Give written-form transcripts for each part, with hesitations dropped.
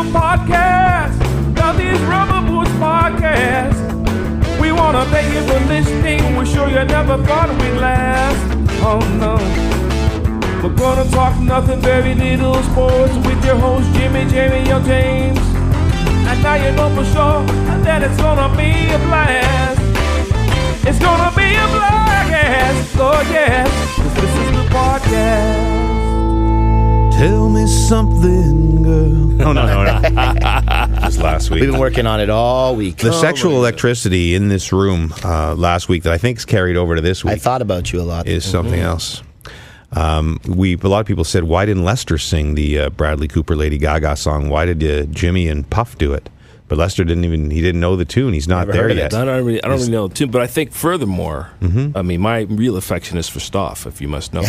podcast. Duthie's Rubber Boots podcast. We want to thank you for listening. We're sure you never thought we'd last. Oh no. We're gonna talk nothing, very little sports with your host Jimmy, Young James. And now you know for sure that it's gonna be a blast. It's gonna be a blast, oh yes, 'cause this is the podcast. Tell me something, girl. No. Just last week. We've been working on it all week. The sexual electricity in this room last week that I think is carried over to this week. I thought about you a lot. Is something else. A lot of people said, why didn't Lester sing the Bradley Cooper Lady Gaga song? Why did Jimmy and Puff do it? But Lester didn't know the tune. He's not there yet. I don't really know the tune, but I think furthermore, I mean, my real affection is for Stoff, if you must know.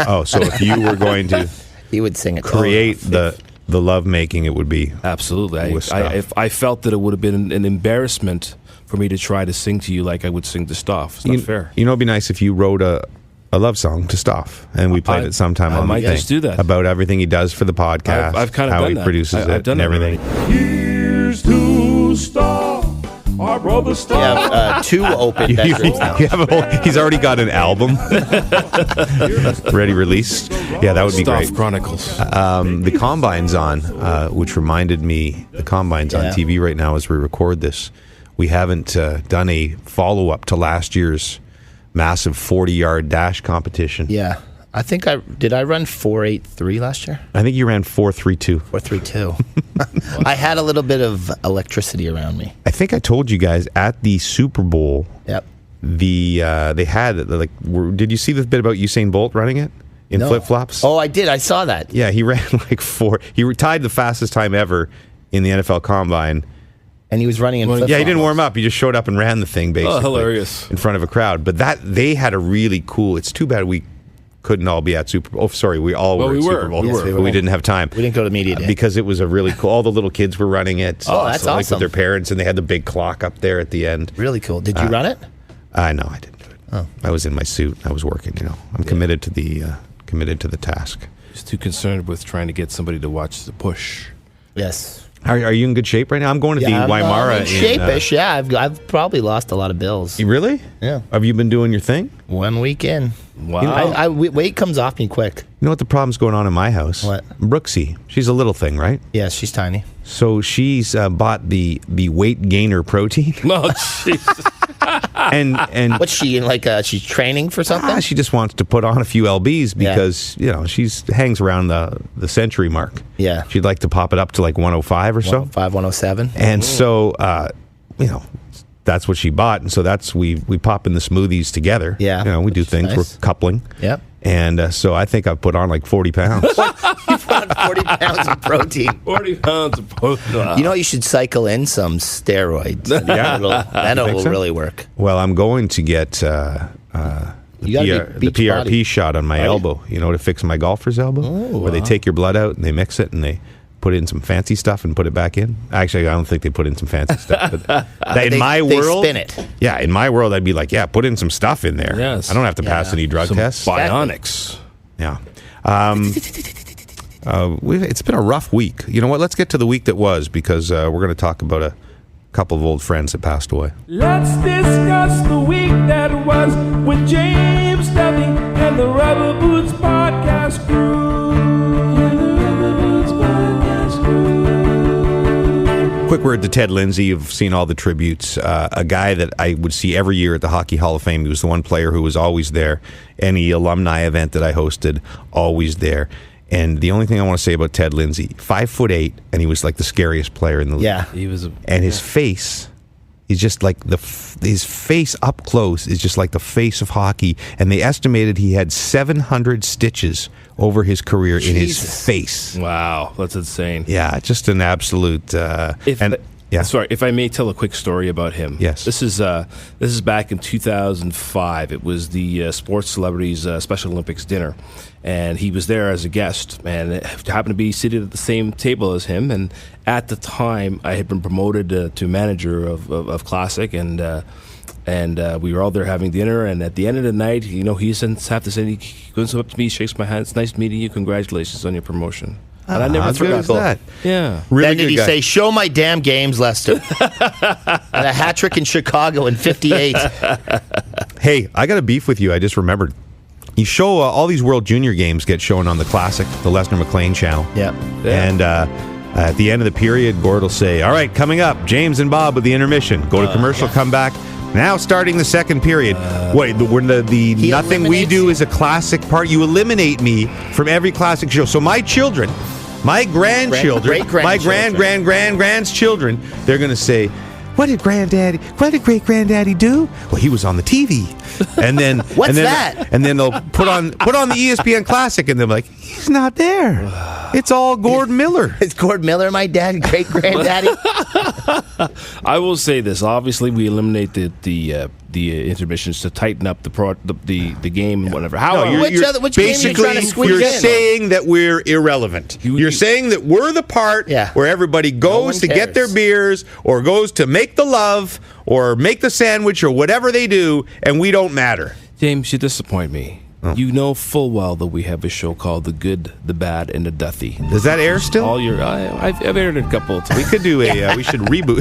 Oh, so if you were going to he would sing it. Create the love making, it would be absolutely. I felt that it would have been an embarrassment for me to try to sing to you like I would sing to Stoff. It's not fair. You know, it'd be nice if you wrote a love song to Stoff, and we played it sometime on the thing. I might just do that. About everything he does for the podcast. I've kind of how done he that. produces I've it done and everything. Here's to Stoff, our brother Stoff. You have two open bedrooms now. He's already got an album ready released. Yeah, that would be Stoff great. Chronicles. The Combine's on, which reminded me, the Combine's on TV right now as we record this. We haven't done a follow-up to last year's massive 40-yard dash competition. Yeah. I think did I run 4.83 last year? I think you ran 4.32. 4.32. I had a little bit of electricity around me. I think I told you guys at the Super Bowl. Yep. They had did you see the bit about Usain Bolt running it in flip-flops? Oh, I did. I saw that. Yeah, he ran like 4. He tied the fastest time ever in the NFL Combine. And he was running in flip-flops. Yeah, he didn't warm up. He just showed up and ran the thing, basically. Oh, hilarious. In front of a crowd. But they had a really cool... It's too bad we couldn't all be at Super Bowl. Oh, sorry, we all were at Super Bowl. Yes, but we didn't have time. We didn't go to media day. Because it was a really cool... All the little kids were running it. Oh, that's awesome. Like with their parents, and they had the big clock up there at the end. Really cool. Did you run it? No, I didn't do it. Oh. I was in my suit. I was working, I'm committed to the task. He's too concerned with trying to get somebody to watch the push. Yes. Are you in good shape right now? I'm going to the Weimara. I'm shape-ish, yeah. I've probably lost a lot of bills. You really? Yeah. Have you been doing your thing? 1 week in. Wow. Weight comes off me quick. You know what the problem's going on in my house? What? Brooksy. She's a little thing, right? Yes, she's tiny. So she's bought the weight gainer protein. Oh, Jesus. and what's she like? She's training for something. She just wants to put on a few lbs because she's hangs around the century mark. Yeah, she'd like to pop it up to like 105 or so. 105, 107. And so that's what she bought, and so we pop in the smoothies together. Yeah, we do things. Nice. We're coupling. Yep. And so I think I've put on like 40 pounds. You put on 40 pounds of protein. 40 pounds of protein. You should cycle in some steroids. Then it will really work. Well, I'm going to get the PRP shot on my elbow, to fix my golfer's elbow, where they take your blood out and they mix it and they put in some fancy stuff and put it back in. Actually, I don't think they put in some fancy stuff. But in my world, they spin it. Yeah, in my world, I'd be like, put in some stuff in there. Yes. I don't have to pass any drug tests. Bionics. Yeah. It's been a rough week. You know what? Let's get to the week that was, because we're going to talk about a couple of old friends that passed away. Let's discuss the week that was with James, Duthie, and the Rubber Boots podcast crew. Quick word to Ted Lindsay. You've seen all the tributes. A guy that I would see every year at the Hockey Hall of Fame. He was the one player who was always there. Any alumni event that I hosted, always there. And the only thing I want to say about Ted Lindsay, 5'8", and he was like the scariest player in the league. Yeah, he was. His face is just like his face up close is just like the face of hockey. And they estimated he had 700 stitches over his career in his face. Wow, that's insane. Yeah, just an absolute. Sorry, if I may tell a quick story about him. Yes. This is back in 2005. It was the Sports Celebrities Special Olympics dinner, and he was there as a guest, and it happened to be seated at the same table as him. And at the time, I had been promoted to manager of Classic, and we were all there having dinner. And at the end of the night, he goes up to me, shakes my hand. It's nice meeting you. Congratulations on your promotion. And I never How good forgot is that? Yeah. Really then did good he guy. say, "Show my damn games, Lester"? And a hat trick in Chicago in '58. Hey, I got a beef with you. I just remembered. You show all these World Junior games get shown on the Classic, the Lesnar McLean channel. Yep. And at the end of the period, Gord will say, "All right, coming up, James and Bob with the intermission. Go to commercial, come back. Now starting the second period." Wait, when the nothing we eliminates do you. is a classic part. You eliminate me from every classic show. So my children, my grandchildren, my grandchildren, they're going to say, what did great granddaddy do? Well, he was on the TV. And then What's and then, that? And then they'll put on the ESPN Classic, and they're like, he's not there. It's all Gord Miller. Is Gord Miller my dad, great granddaddy? I will say this. Obviously, we eliminate the intermissions to tighten up the game and whatever. However, Which game are you trying to squeeze you're in? saying that we're irrelevant. You're saying that we're the part where everybody goes one to get their cares. beers or goes to make the love or make the sandwich or whatever they do, and we don't matter. James, you disappoint me. Oh. You know full well that we have a show called The Good, the Bad, and the Duthie. Does that air still? I've aired it a couple of times. We could do we should reboot.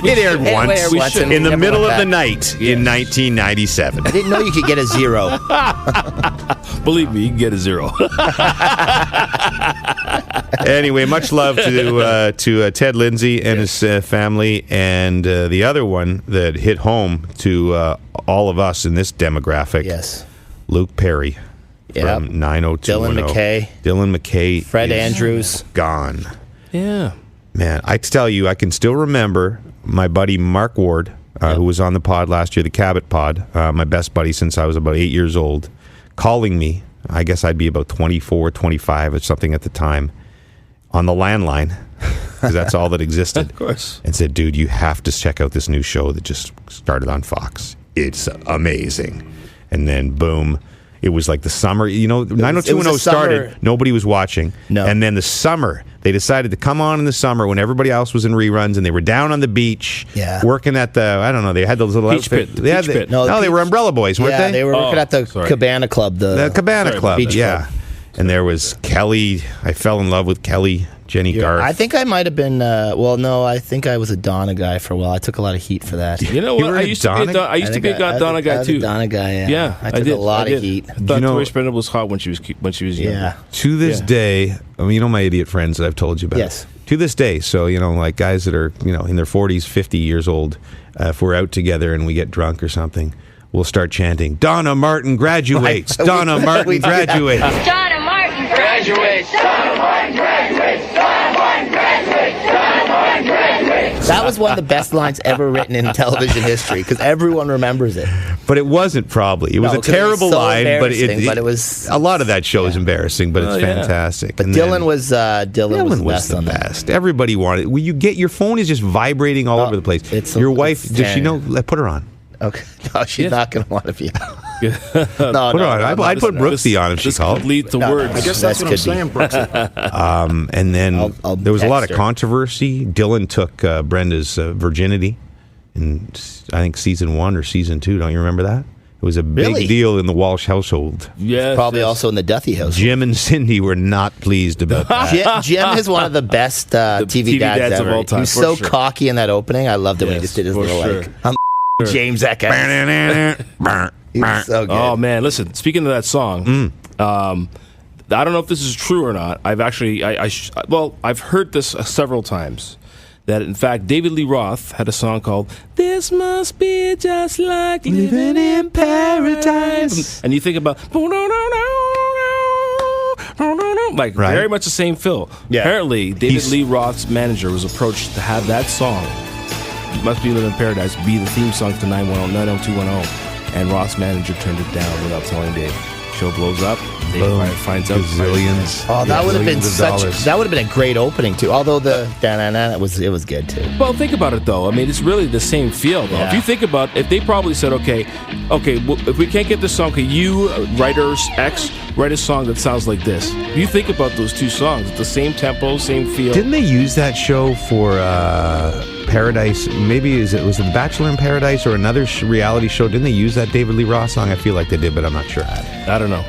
It aired It once aired once and in the never middle went of the back. night in 1997. I didn't know you could get a 0. Believe me, you can get a 0. Anyway, much love to Ted Lindsay and his family, and the other one that hit home to all of us in this demographic. Yes. Luke Perry Yep. from 90210. Dylan McKay. Dylan McKay. Fred is Andrews. gone. Yeah. Man, I tell you, I can still remember my buddy Mark Ward, who was on the pod last year, the Cabot pod, my best buddy since I was about 8 years old, calling me. I guess I'd be about 24, 25 or something at the time, on the landline, because that's all that existed. Of course. And said, dude, you have to check out this new show that just started on Fox. It's amazing. And then, boom, it was like the summer. 90210 started, nobody was watching. No. And then the summer, they decided to come on in the summer when everybody else was in reruns, and they were down on the beach working at they had those little Beach outfits. pit. The beach pit. No, they were umbrella boys, weren't they? They were working at the Cabana Club. The Cabana Club, Beach yeah. Club. And there was Kelly. I fell in love with Kelly, Jenny Garth. I think I might have been. I think I was a Donna guy for a while. I took a lot of heat for that. You know You what? were I a used to be a Donna guy I was too. a Donna guy. Yeah, I took a lot of heat. I thought Tori Spindle was hot when she was young. Yeah. To this day, my idiot friends that I've told you about. Yes. To this day, so like guys that are in their 40s, 50 years old, if we're out together and we get drunk or something, we'll start chanting, "Donna Martin graduates. Donna Martin graduates." Donna Martin graduates. Donna Martin graduates. Donna Martin graduates. Donna Martin graduates. That was one of the best lines ever written in television history because everyone remembers it. But it wasn't probably. It was No, a 'cause it was terrible so line, but embarrassing, it was a lot of that show is embarrassing, but it's fantastic. But And Dylan then- was Dylan was best the on that. best. Everybody wanted. Well, you get your phone is just vibrating all over the place. Your wife, does she know? Put her on. Okay, no, she's not going to want to be. No, Put her on. I'd put Brooksy on if she called. This could lead to words. I guess that's what I'm saying, Brooksy. And then I'll there was a lot of text her. controversy. Dylan took Brenda's virginity in, I think, season 1 or season 2. Don't you remember that? It was a big Really? deal in the Walsh household. Yes, Probably also in the Duthie house. Jim and Cindy were not pleased about that. Jim is one of the best TV dads of ever. all time, He was for so sure. cocky in that opening. I loved it when he just did his for little sure. I'm James that guy. He was so good. Oh man, listen. Speaking of that song, I don't know if this is true or not. I've actually, I've heard this several times. That in fact, David Lee Roth had a song called "This Must Be Just Like Living in Paradise," and you think about like Right. very much the same feel. Yeah. Apparently, David Lee Roth's manager was approached to have that song, "Must Be Living in Paradise," be the theme song to 90210, and Roth's manager turned it down without telling Dave. Show blows up. Dave finds out Gazillions. Oh, that would have been Millions of dollars. that would have been a great opening too. Although the it was good too. Well, think about it though. I mean, it's really the same feel though. Yeah. If you think about, if they probably said, okay, well, if we can't get this song, can you, writers X, write a song that sounds like this? If you think about those two songs, it's the same tempo, same feel. Didn't they use that show for Paradise. Maybe was it The Bachelor in Paradise or another reality show? Didn't they use that David Lee Roth song? I feel like they did, but I'm not sure. I don't know.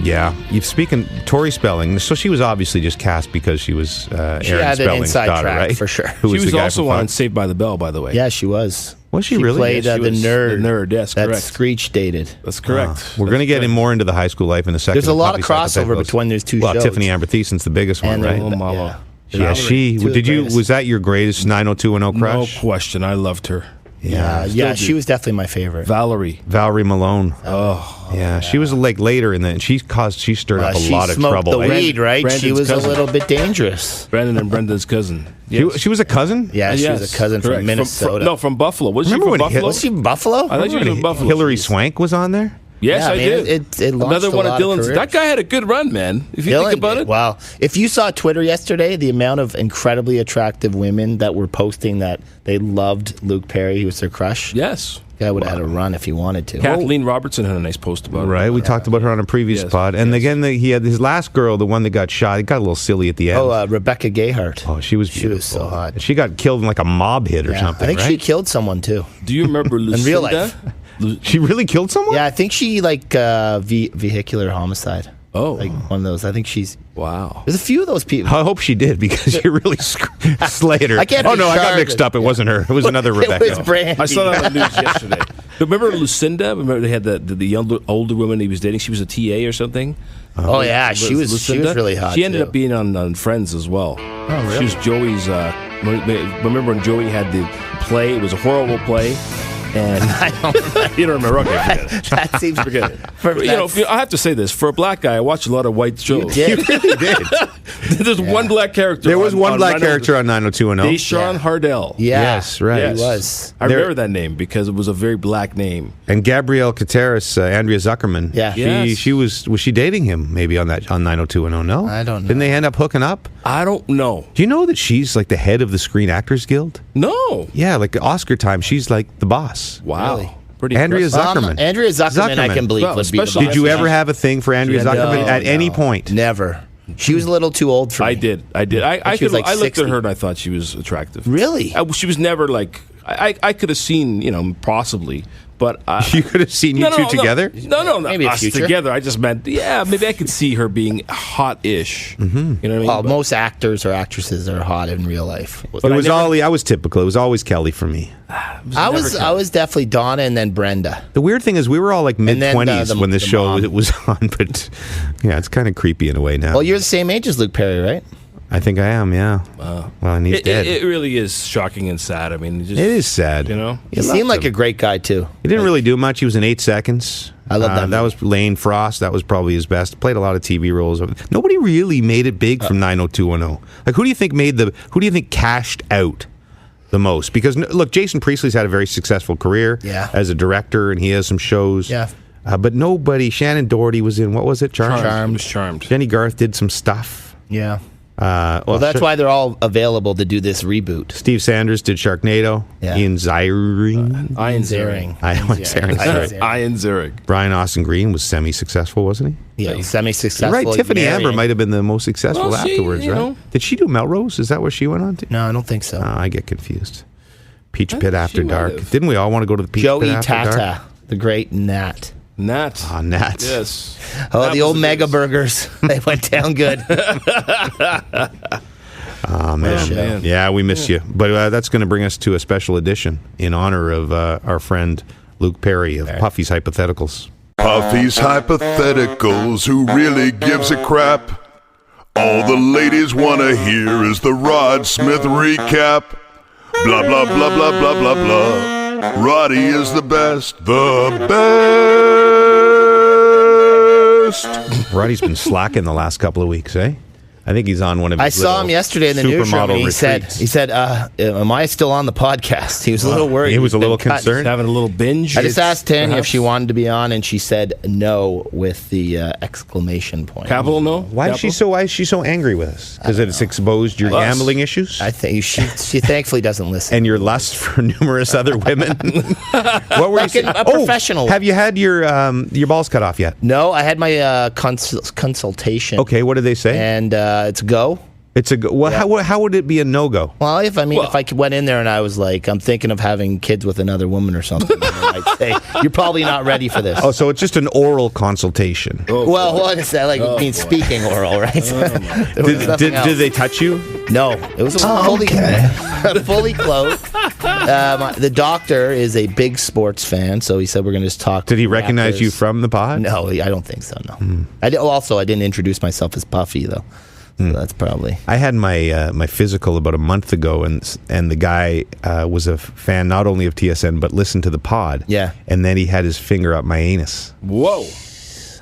Yeah, you've speaking Tori Spelling. So she was obviously just cast because she was Aaron She had an Spelling's inside daughter, track, right? for sure. Who She was the guy also from on Fox. Saved by the Bell, by the way. Yeah, she was. Was she really? Played Yeah, she the was nerd. the nerd, yes, that correct. Screech dated. That's correct. We're going to get in more into the high school life in a second. There's a lot of Puffy's crossover Hypotheticals. between those two well, shows. Tiffany Amber Thiessen's the biggest one, And right? Oh, mama. yeah. Yeah, she. Two of Did the you? greatest. Was that your greatest 90210 No crush? question. I loved her. Yeah, Still she do. was definitely my favorite. Valerie. Valerie Malone. Oh, Yeah, she was like later in the. She stirred up a She lot of smoked trouble. the weed, right? Brandon's she was cousin. a little bit dangerous. Brandon and Brenda's cousin. Yes. She was a cousin. Yeah, she was Yes, a cousin correct. from Minnesota. No, from Buffalo. Was Remember she when from Buffalo? Was she from Buffalo? I thought she was from Buffalo. Hillary Swank was on there. Yes, Yeah, I man, did. it launched Another a one of lot of Dylan's. careers. That guy had a good run, man. If you Dylan think about did. it. Wow. If you saw Twitter yesterday, the amount of incredibly attractive women that were posting that they loved Luke Perry, he was their crush. Yes. Guy would have had a run if he wanted to. Kathleen Robertson had a nice post about it. Right, we talked about her on a previous Yes, pod, and yes. again he had his last girl, the one that got shot. It got a little silly at the end. Rebecca Gayheart. Oh, she was She beautiful. was so hot. She got killed in like a mob hit or Yeah. something. I think right? she killed someone too. Do you remember Lucinda? real life. She really killed someone. Yeah, I think she vehicular homicide. Oh. Like one of those. I think she's. Wow. There's a few of those people. I hope she did because you really slayed her. I can't Oh be no, I got sure mixed that- up. It wasn't her. It was another Rebecca. It was Brandy. I saw that on the news yesterday. Remember Lucinda? Remember they had the younger, older woman he was dating? She was a TA or something? Oh yeah, she was really hot. She ended too. up being on Friends as well. Oh, really? She was Joey's. Remember when Joey had the play? It was a horrible play. And I don't remember. you don't remember? Okay, forget it. That seems Forget it. For, You know, I have to say this. For a black guy, I watch a lot of white shows. Yeah. You really did. There's one black character. There was one black 90210. character on 90210. Deshaun Yeah. Hardell. Yeah. Yes, right. Yes. He was. I There- remember that name because it was a very black name. And Gabrielle Cateris, Andrea Zuckerman. Yeah. Yes. She was she dating him maybe on 90210? No, I don't know. Didn't they end up hooking up? I don't know. Do you know that she's like the head of the Screen Actors Guild? No. Yeah, like Oscar time, she's like the boss. Wow. Really? Pretty Andrea impressive. Zuckerman. Andrea Zuckerman, I can believe Well, would be the especially- boss. Did you ever have a thing for Andrea She had- Zuckerman No, at any no. point? Never. She was a little too old for me. I did. I She was like I looked 60. at her and I thought she was attractive. Really? She was never like I could have seen, possibly, but You could have seen you two together. No, Maybe a us future. together. I just meant, maybe I could see her being hot-ish. Mm-hmm. You know what I mean? Well, But- most actors or actresses are hot in real life. It was I was typical. It was always Kelly for me. I was definitely Donna and then Brenda. The weird thing is we were all like mid then, 20s the- when this the show mom. was on, but yeah, it's kind of creepy in a way now. Well, you're the same age as Luke Perry, right? I think I am. Yeah. Well, and he's dead. It really is shocking and sad. I mean, It is sad. He seemed like a great guy too. He didn't really do much. He was in 8 Seconds. I love that That movie. was Lane Frost. That was probably his best. Played a lot of TV roles. Nobody really made it big from 90210. Like, who do you think cashed out the most? Because look, Jason Priestley's had a very successful career as a director, and he has some shows. Yeah. But nobody. Shannon Doherty was in, what was it? Charmed. I was charmed. Jenny Garth did some stuff. Yeah. Well, that's why they're all available to do this reboot. Steve Sanders did Sharknado. Yeah. Ian Ziering. Ian Ziering. Ian Ziering. Brian Austin Green was semi-successful, wasn't he? Yeah, semi-successful. Right, Tiffany marrying. Amber might have been the most successful Well, she, afterwards, you right? know. Did she do Melrose? Is that where she went on to? No, I don't think so. I get confused. Peach I Pit think After she might Dark. have. Didn't we all want to go to the Peach Joey Pit After Dark? Tata, the great Nat. Nat. Ah, Nat. Yes. Oh, That the was old the Mega news. Burgers. They went down good. Oh, man. show. Man. Yeah, we miss you. But that's going to bring us to a special edition in honor of our friend Luke Perry of Puffy's Hypotheticals. Puffy's Hypotheticals, who really gives a crap? All the ladies want to hear is the Rod Smith recap. Blah, blah, blah, blah, blah, blah, blah. Roddy is the best. The best. Roddy's been slacking the last couple of weeks, eh? I think he's on one of his I saw him little yesterday in the newsroom, supermodel and he retreats. said, "Am I still on the podcast?" He was a little worried. He was a He's little been cut. concerned. Having a little binge. I just asked Tanya if perhaps? she wanted to be on, and she said no with the exclamation point. Capital no? Why is she so angry with us? Because it's exposed your Us. gambling issues? I think she thankfully doesn't listen. And your lust for numerous other women. What were you saying? a professional. Have you had your balls cut off yet? No, I had my consultation. Okay, what did they say? And it's go. It's a well. How would it be a no-go? Well, if I went in there and I was like, I'm thinking of having kids with another woman or something, then I'd say you're probably not ready for this. Oh, so it's just an oral consultation. Well, what is that? Like it means speaking oral, right? Did they touch you? No, it was fully clothed. The doctor is a big sports fan, so he said we're going to just talk. Did he recognize you from the pod? No, I don't think so. No. I didn't introduce myself as Puffy though. So that's probably. I had my my physical about a month ago, and the guy was a fan not only of TSN but listened to the pod. Yeah. And then he had his finger up my anus. Whoa.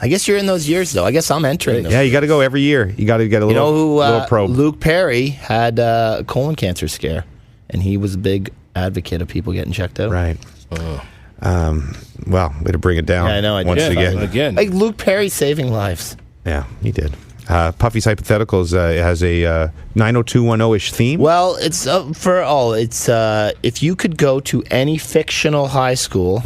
I guess you're in those years though. I guess I'm entering those. Yeah, you got to go every year. You got to get a little probe. Luke Perry had a colon cancer scare, and he was a big advocate of people getting checked out. Right. Well, way to bring it down. Yeah, I know. Once again. Like Luke Perry saving lives. Yeah, he did. Puffy's Hypotheticals has a 90210-ish theme. Well, it's for all. It's if you could go to any fictional high school,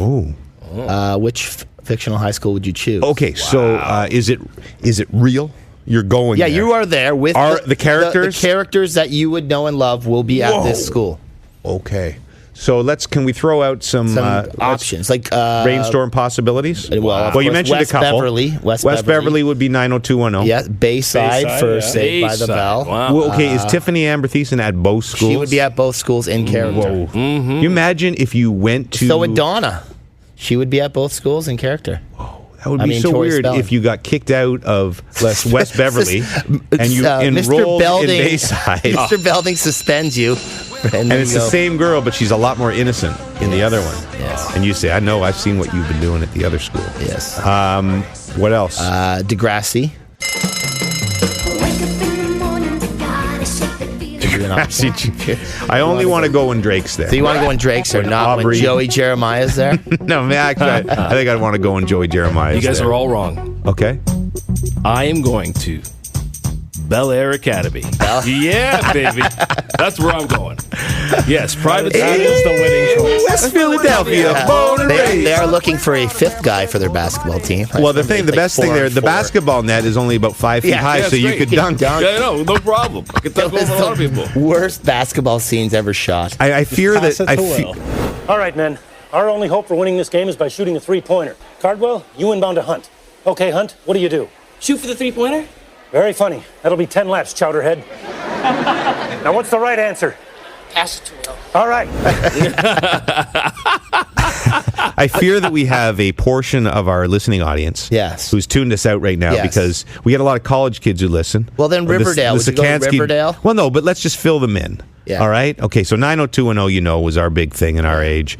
which fictional high school would you choose? Okay, so is it real? You're going there. You are there with the characters? The characters that you would know and love will be at this school. Okay. So can we throw out some options like brainstorm possibilities? Well, you mentioned West a couple. West Beverly would be 90210. Yeah, Bayside for Saved by the Bell. Wow. Well, okay, is Tiffany Amber Thiessen at both schools? She would be at both schools in character. Whoa. Mm-hmm. You imagine if you went to... So would Donna. She would be at both schools in character. That would be so Tori weird Spelling. If you got kicked out of West Beverly and you enrolled in Bayside. Mr. Belding suspends you. And it's the same girl, but she's a lot more innocent in the other one. Yes. And you say, I know, I've seen what you've been doing at the other school. Yes. What else? Degrassi. I only want to go when Drake's there. So you want to go when Drake's or not when Joey Jeremiah's there? No, man, actually, I think I'd want to go when Joey Jeremiah's You guys there. are all wrong. Okay. I am going to Bel Air Academy. Yeah, baby. That's where I'm going. Yes, private school is the winning choice. West Philadelphia. Born and raised. They are looking for a fifth guy for their basketball team. Well, the best thing there, the basketball net is only about 5 feet high, so you could dunk. Yeah, no problem. I can dunk over a lot of people. Worst basketball scenes ever shot. I fear that. All right, men. Our only hope for winning this game is by shooting a three-pointer. Cardwell, you inbound to Hunt. Okay, Hunt, what do you do? Shoot for the three-pointer? Very funny. That'll be 10 laps, Chowderhead. Now, what's the right answer? Pass it to Will. All right. I fear that we have a portion of our listening audience who's tuned us out right now because we get a lot of college kids who listen. Well, then Riverdale. Would you go to Riverdale? Well, no, but let's just fill them in. Yeah. All right? Okay, so 90210, was our big thing in our age.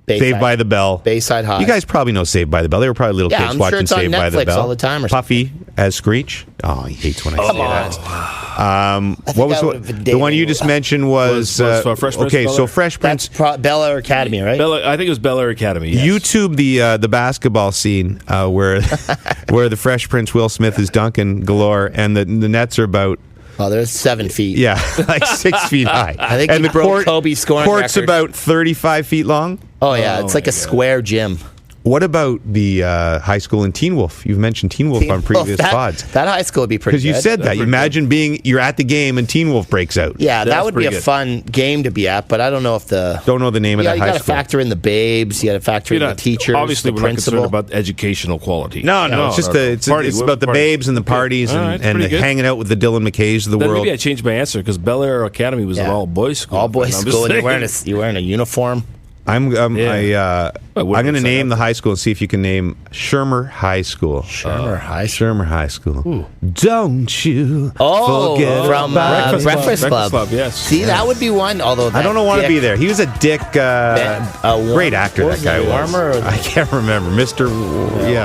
Saved by the Bell. Bayside High. You guys probably know Saved by the Bell. They were probably little kids I'm watching sure it's Saved on by the Netflix Bell. all the time or Puffy as Screech. Oh, he hates when I say that. What was the one you just mentioned was Fresh Prince. Okay, so Fresh Prince. That's Bel Air Academy, right? I think it was Bel Air Academy. Yes. YouTube the basketball scene where the Fresh Prince Will Smith is dunking galore, and the nets are about. Oh, they're 7 feet. Yeah, like 6 feet high. I think and he broke Kobe's scoring court's record. about 35 feet long. Oh, yeah. It's like a square gym. What about the high school in Teen Wolf? You've mentioned Teen Wolf on previous pods. That high school would be pretty good. Because you said that. Imagine you're at the game and Teen Wolf breaks out. Yeah, that would be a fun game to be at, but I don't know if Don't know the name of that high school. You got to factor in the babes. You got to factor in the teachers, obviously, the we're principal. not concerned about educational quality. No, it's just it's about the babes and the parties and hanging out with the Dylan McKays of the world. Maybe I changed my answer because Bel Air Academy was an all-boys school. All-boys school, and you're wearing a uniform. I'm going to name the high school and see if you can name Shermer High School. Shermer High School. Ooh. Don't you forget from Breakfast Club. Yes. See, that would be one. Although I don't want to be there. He was a dick. Great actor. That guy was. I can't remember. Mr.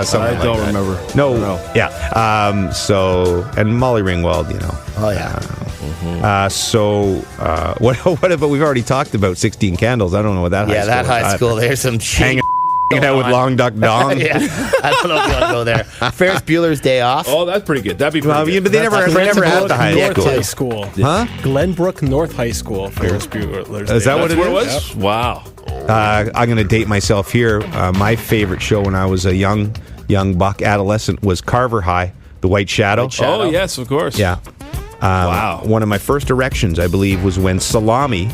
Something. I don't remember. No. Yeah. And Molly Ringwald. Oh yeah. What about? We've already talked about 16 Candles. I don't know what that. Yeah, that high school. There's some hanging out with Long Duck Dong. Yeah, I don't know if you want to go there. Ferris Bueller's Day Off. Oh, that's pretty good. That'd be pretty good. But they never had the high school. Huh? Glenbrook North High School. Ferris Bueller's Day. Is that what it was? Yep. Wow. I'm going to date myself here. My favorite show when I was a young buck adolescent was Carver High, The White Shadow. Oh yes, of course. Yeah. Wow. One of my first erections, I believe, was when Salami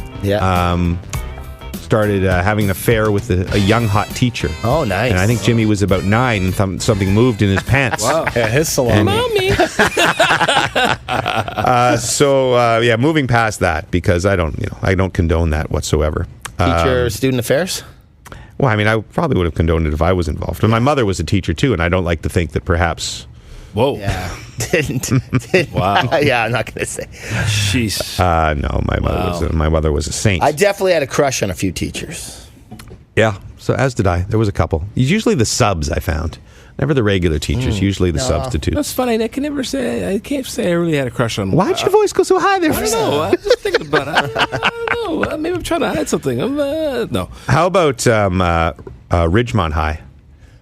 started having an affair with a young hot teacher. Oh, nice. And I think Jimmy was about 9 and something moved in his pants. Wow. Yeah, his salami. Mommy. Moving past that, because I don't condone that whatsoever. Teacher student affairs? Well, I mean, I probably would have condoned it if I was involved. And my mother was a teacher too, and I don't like to think that perhaps. Whoa. Yeah. Didn't. Wow. Yeah, I'm not going to say. Jeez. No, my mother was a saint. I definitely had a crush on a few teachers. Yeah, so as did I. There was a couple. Usually the subs, I found. Never the regular teachers, usually the substitutes. That's funny. I can't say I really had a crush on. Why'd your voice go so high there? I don't know. I'm just thinking about it. I don't know. Maybe I'm trying to hide something. No. How about Ridgemont High?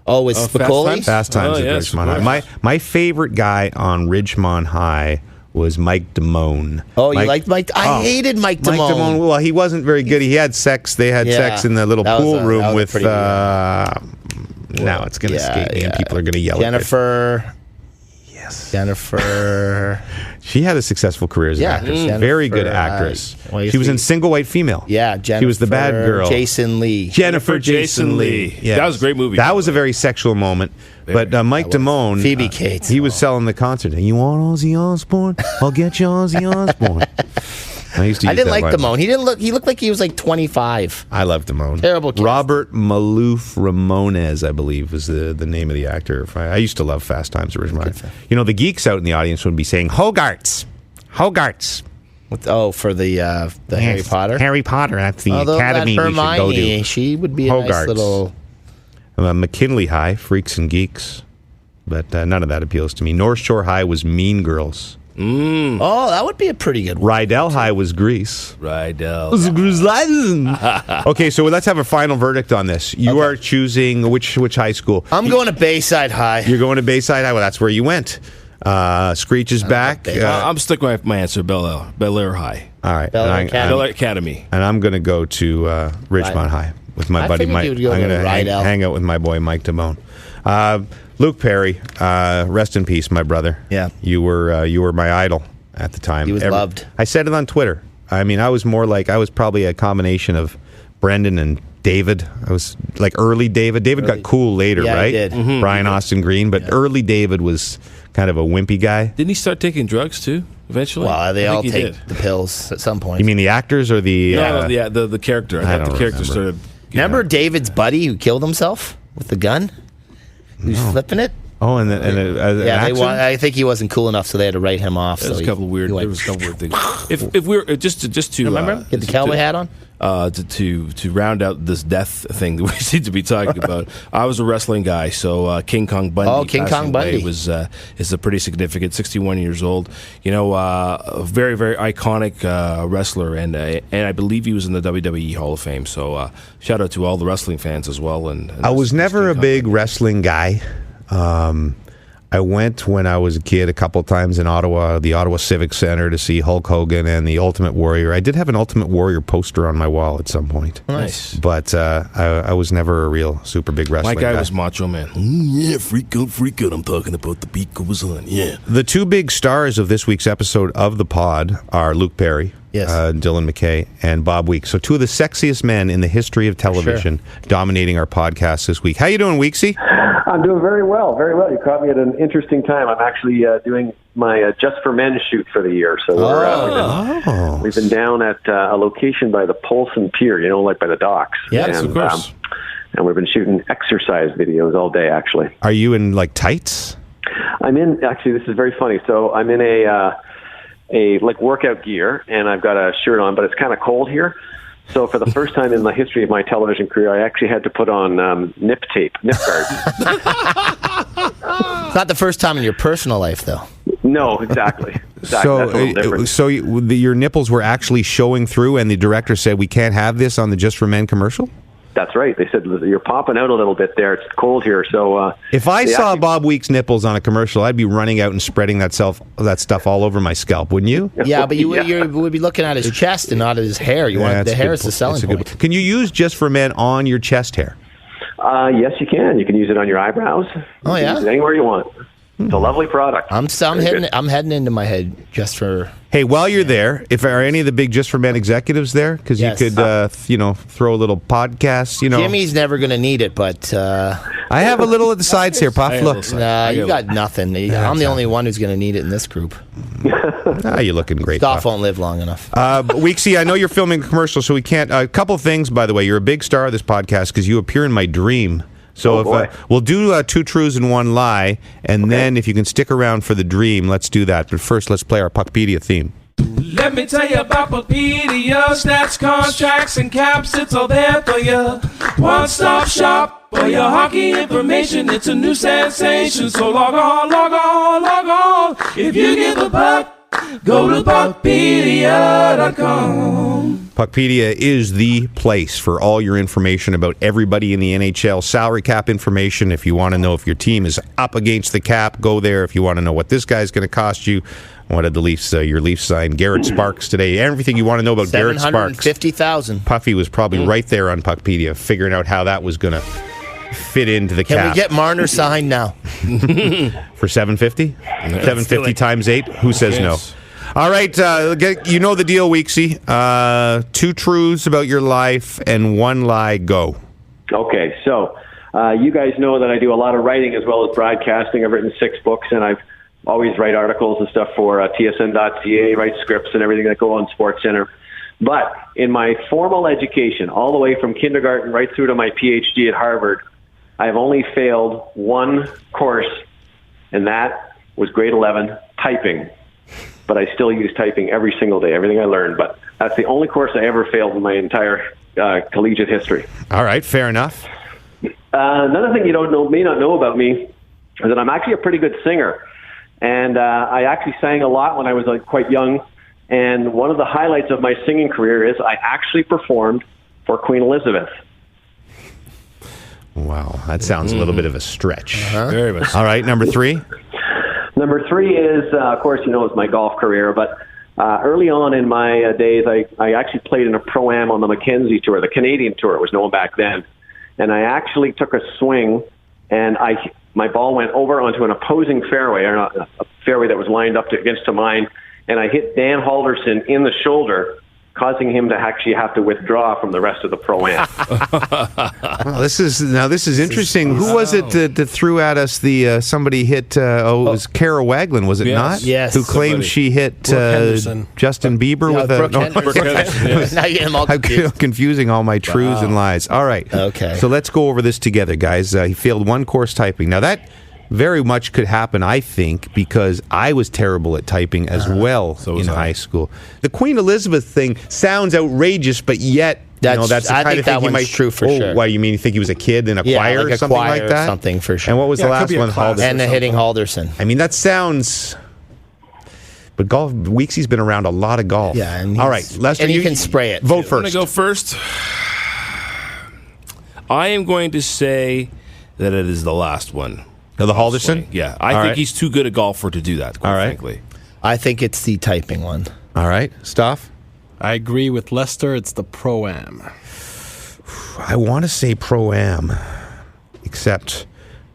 Oh, with Spicoli? Fast Times at Ridgemont High. My favorite guy on Ridgemont High was Mike Damone. Oh, you liked Mike? I hated Mike Damone. Mike Damone, well, he wasn't very good. He had sex. They had sex in the little pool room with... now it's going to escape me and people are going to yell Jennifer. at me. Yes. Jennifer. She had a successful career as an actress. Very good actress. She was in Single White Female. Yeah, Jennifer. She was the bad girl. Jason Lee. Jennifer Jason Lee. Yes. That was a great movie. That was a very sexual moment. But Mike Damone, Phoebe Cates. He was selling the concert. You want Ozzy Osbourne? I'll get you Ozzy Osbourne. I didn't like Damone. He looked like he was like 25. I love Damone. Terrible kid. Robert Maloof Ramones, I believe, is the name of the actor. I used to love Fast Times at Ridgemont. The geeks out in the audience would be saying Hogarts. For the Harry Potter? Harry Potter. That's the academy we should go to. She would be a nice little... McKinley High, Freaks and Geeks. But none of that appeals to me. North Shore High was Mean Girls. Oh, that would be a pretty good one. Rydell High was Grease. Rydell. Okay, so let's have a final verdict on this. You are choosing which high school? I'm going to Bayside High. You're going to Bayside High? Well, that's where you went. Screech is back. I'm sticking with my answer, Bel Air High. All right. Bel Air Academy. And I'm going to go to Ridgemont High with my buddy Mike. I'm going to hang out with my boy Mike Damone. Luke Perry, rest in peace, my brother. Yeah. You were my idol at the time. He was loved. I said it on Twitter. I mean, I was probably a combination of Brendan and David. I was like early David. David got cool later, right? He did. Mm-hmm. Brian Austin Green, but early David was kind of a wimpy guy. Didn't he start taking drugs too eventually? Well, they all take the pills at some point. You mean the actors or the... the character. I thought the character started... Remember David's buddy who killed himself with the gun? Who's flipping it? Oh, I think he wasn't cool enough, so they had to write him off. There was a couple of weird things. If we were just to remember, get the cowboy hat on. To round out this death thing that we seem to be talking about, I was a wrestling guy, so King Kong Bundy. Oh, King Kong Bundy is a pretty significant. 61 years old. A very very iconic wrestler, and I believe he was in the WWE Hall of Fame. So shout out to all the wrestling fans as well. And I was never a big wrestling guy. I went when I was a kid a couple times in Ottawa, the Ottawa Civic Center, to see Hulk Hogan and the Ultimate Warrior. I did have an Ultimate Warrior poster on my wall at some point. Nice. But I was never a real super big wrestling guy. My guy was Macho Man. Yeah, freak out. I'm talking about the beat goes on, yeah. The two big stars of this week's episode of the pod are Luke Perry, Dylan McKay, and Bob Weeks. So two of the sexiest men in the history of television dominating our podcast this week. How you doing, Weeksy? I'm doing very well, very well. You caught me at an interesting time. I'm actually doing my Just for Men shoot for the year. So we've been down at a location by the Polson Pier, like by the docks. Yes, of course. And we've been shooting exercise videos all day, actually. Are you in, tights? Actually, this is very funny. So I'm in a workout gear, and I've got a shirt on, but it's kind of cold here. So for the first time in the history of my television career, I actually had to put on nip guards. It's not the first time in your personal life, though. No, exactly. So your nipples were actually showing through, and the director said, we can't have this on the Just for Men commercial? That's right. They said, you're popping out a little bit there. It's cold here. So if I saw Bob Weeks' nipples on a commercial, I'd be running out and spreading that stuff all over my scalp, wouldn't you? Yeah, but you would be looking at his chest and not at his hair. The hair is the selling point. Can you use Just for Men on your chest hair? Yes, you can. You can use it on your eyebrows. Oh, yeah? Use it anywhere you want. It's a lovely product. I'm heading into my head just for. Hey, while you're there, if are any of the big Just for Men executives there? Because Yes. you could, throw a little podcast. Jimmy's never going to need it, but I have a little at the sides here, Puff. Look, you got nothing. I'm the only one who's going to need it in this group. You're looking great. Stoff Puff. won't live long enough. Weeksy, I know you're filming a commercial, so we can't. A couple things, by the way. You're a big star of this podcast because you appear in my dream. So we'll do 2 truths and 1 lie, and then if you can stick around for the dream, let's do that. But first, let's play our Puckpedia theme. Let me tell you about Puckpedia. Stats, contracts, and caps. It's all there for you. One-stop shop for your hockey information. It's a new sensation. So log on, log on, log on. If you get the puck, go to Puckpedia.com. Puckpedia is the place for all your information about everybody in the NHL, salary cap information. If you want to know if your team is up against the cap, go there. If you want to know what this guy's going to cost you, what did the Leafs, your Leafs sign Garrett Sparks today? Everything you want to know about Garrett Sparks. $750,000. Puffy was probably right there on Puckpedia, figuring out how that was going to fit into the cap. Can we get Marner signed now? For $750? $750 times 8? Who says no? All right, you know the deal, Weeksy. 2 truths about your life and 1 lie. Go. Okay, so you guys know that I do a lot of writing as well as broadcasting. I've written 6 books, and I've always write articles and stuff for TSN.ca, write scripts and everything that go on SportsCenter. But in my formal education, all the way from kindergarten right through to my PhD at Harvard, I've only failed 1 course, and that was grade 11, typing. But I still use typing every single day, everything I learned. But that's the only course I ever failed in my entire collegiate history. All right, fair enough. Another thing you may not know about me is that I'm actually a pretty good singer. And I actually sang a lot when I was quite young. And one of the highlights of my singing career is I actually performed for Queen Elizabeth. Wow, that sounds a little bit of a stretch. Very much. All right, number 3. Number 3 is, of course, it's my golf career. But early on in my days, I actually played in a Pro-Am on the Mackenzie Tour, the Canadian Tour, it was known back then. And I actually took a swing, and my ball went over onto an opposing fairway, or a fairway that was lined up against mine, and I hit Dan Halderson in the shoulder, causing him to actually have to withdraw from the rest of the Pro-Am. Well, this is interesting. Who was it that threw at us somebody hit, it was Kara Waglin, was it not? Yes. Who claimed she hit Justin Bieber with a... Now you get him all confused. I'm confusing all my truths and lies. All right. Okay. So let's go over this together, guys. He failed 1 course typing. Now that very much could happen, I think, because I was terrible at typing as well in high school. The Queen Elizabeth thing sounds outrageous, but yet that's the kind of thing he might. True for sure. Why, you mean you think he was a kid in a choir like or something choir like that? Something for sure. And what was the last one? And the hitting Halderson. I mean, that sounds. But golf, Weeksy's been around a lot of golf. Yeah, all right, Lester, and you can spray it. Vote I'm going to first. go first. I am going to say that it is the last one. The Halderson? Yeah, I think he's too good a golfer to do that, quite frankly. I think it's the typing one. All right, Stoff? I agree with Lester. It's the Pro-Am. I want to say Pro-Am, except,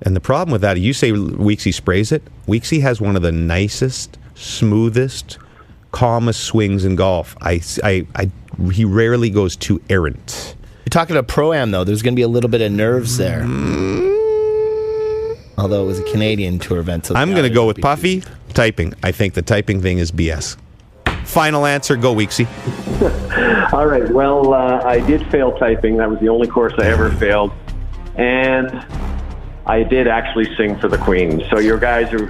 and the problem with that, you say Weeksy sprays it. Weeksy has one of the nicest, smoothest, calmest swings in golf. He rarely goes too errant. You're talking a Pro-Am, though. There's going to be a little bit of nerves there. Although it was a Canadian Tour event. So I'm going to go with Puffy, typing. I think the typing thing is BS. Final answer, go Weeksy. All right, well, I did fail typing. That was the only course I ever failed. And I did actually sing for the Queen. So your guys who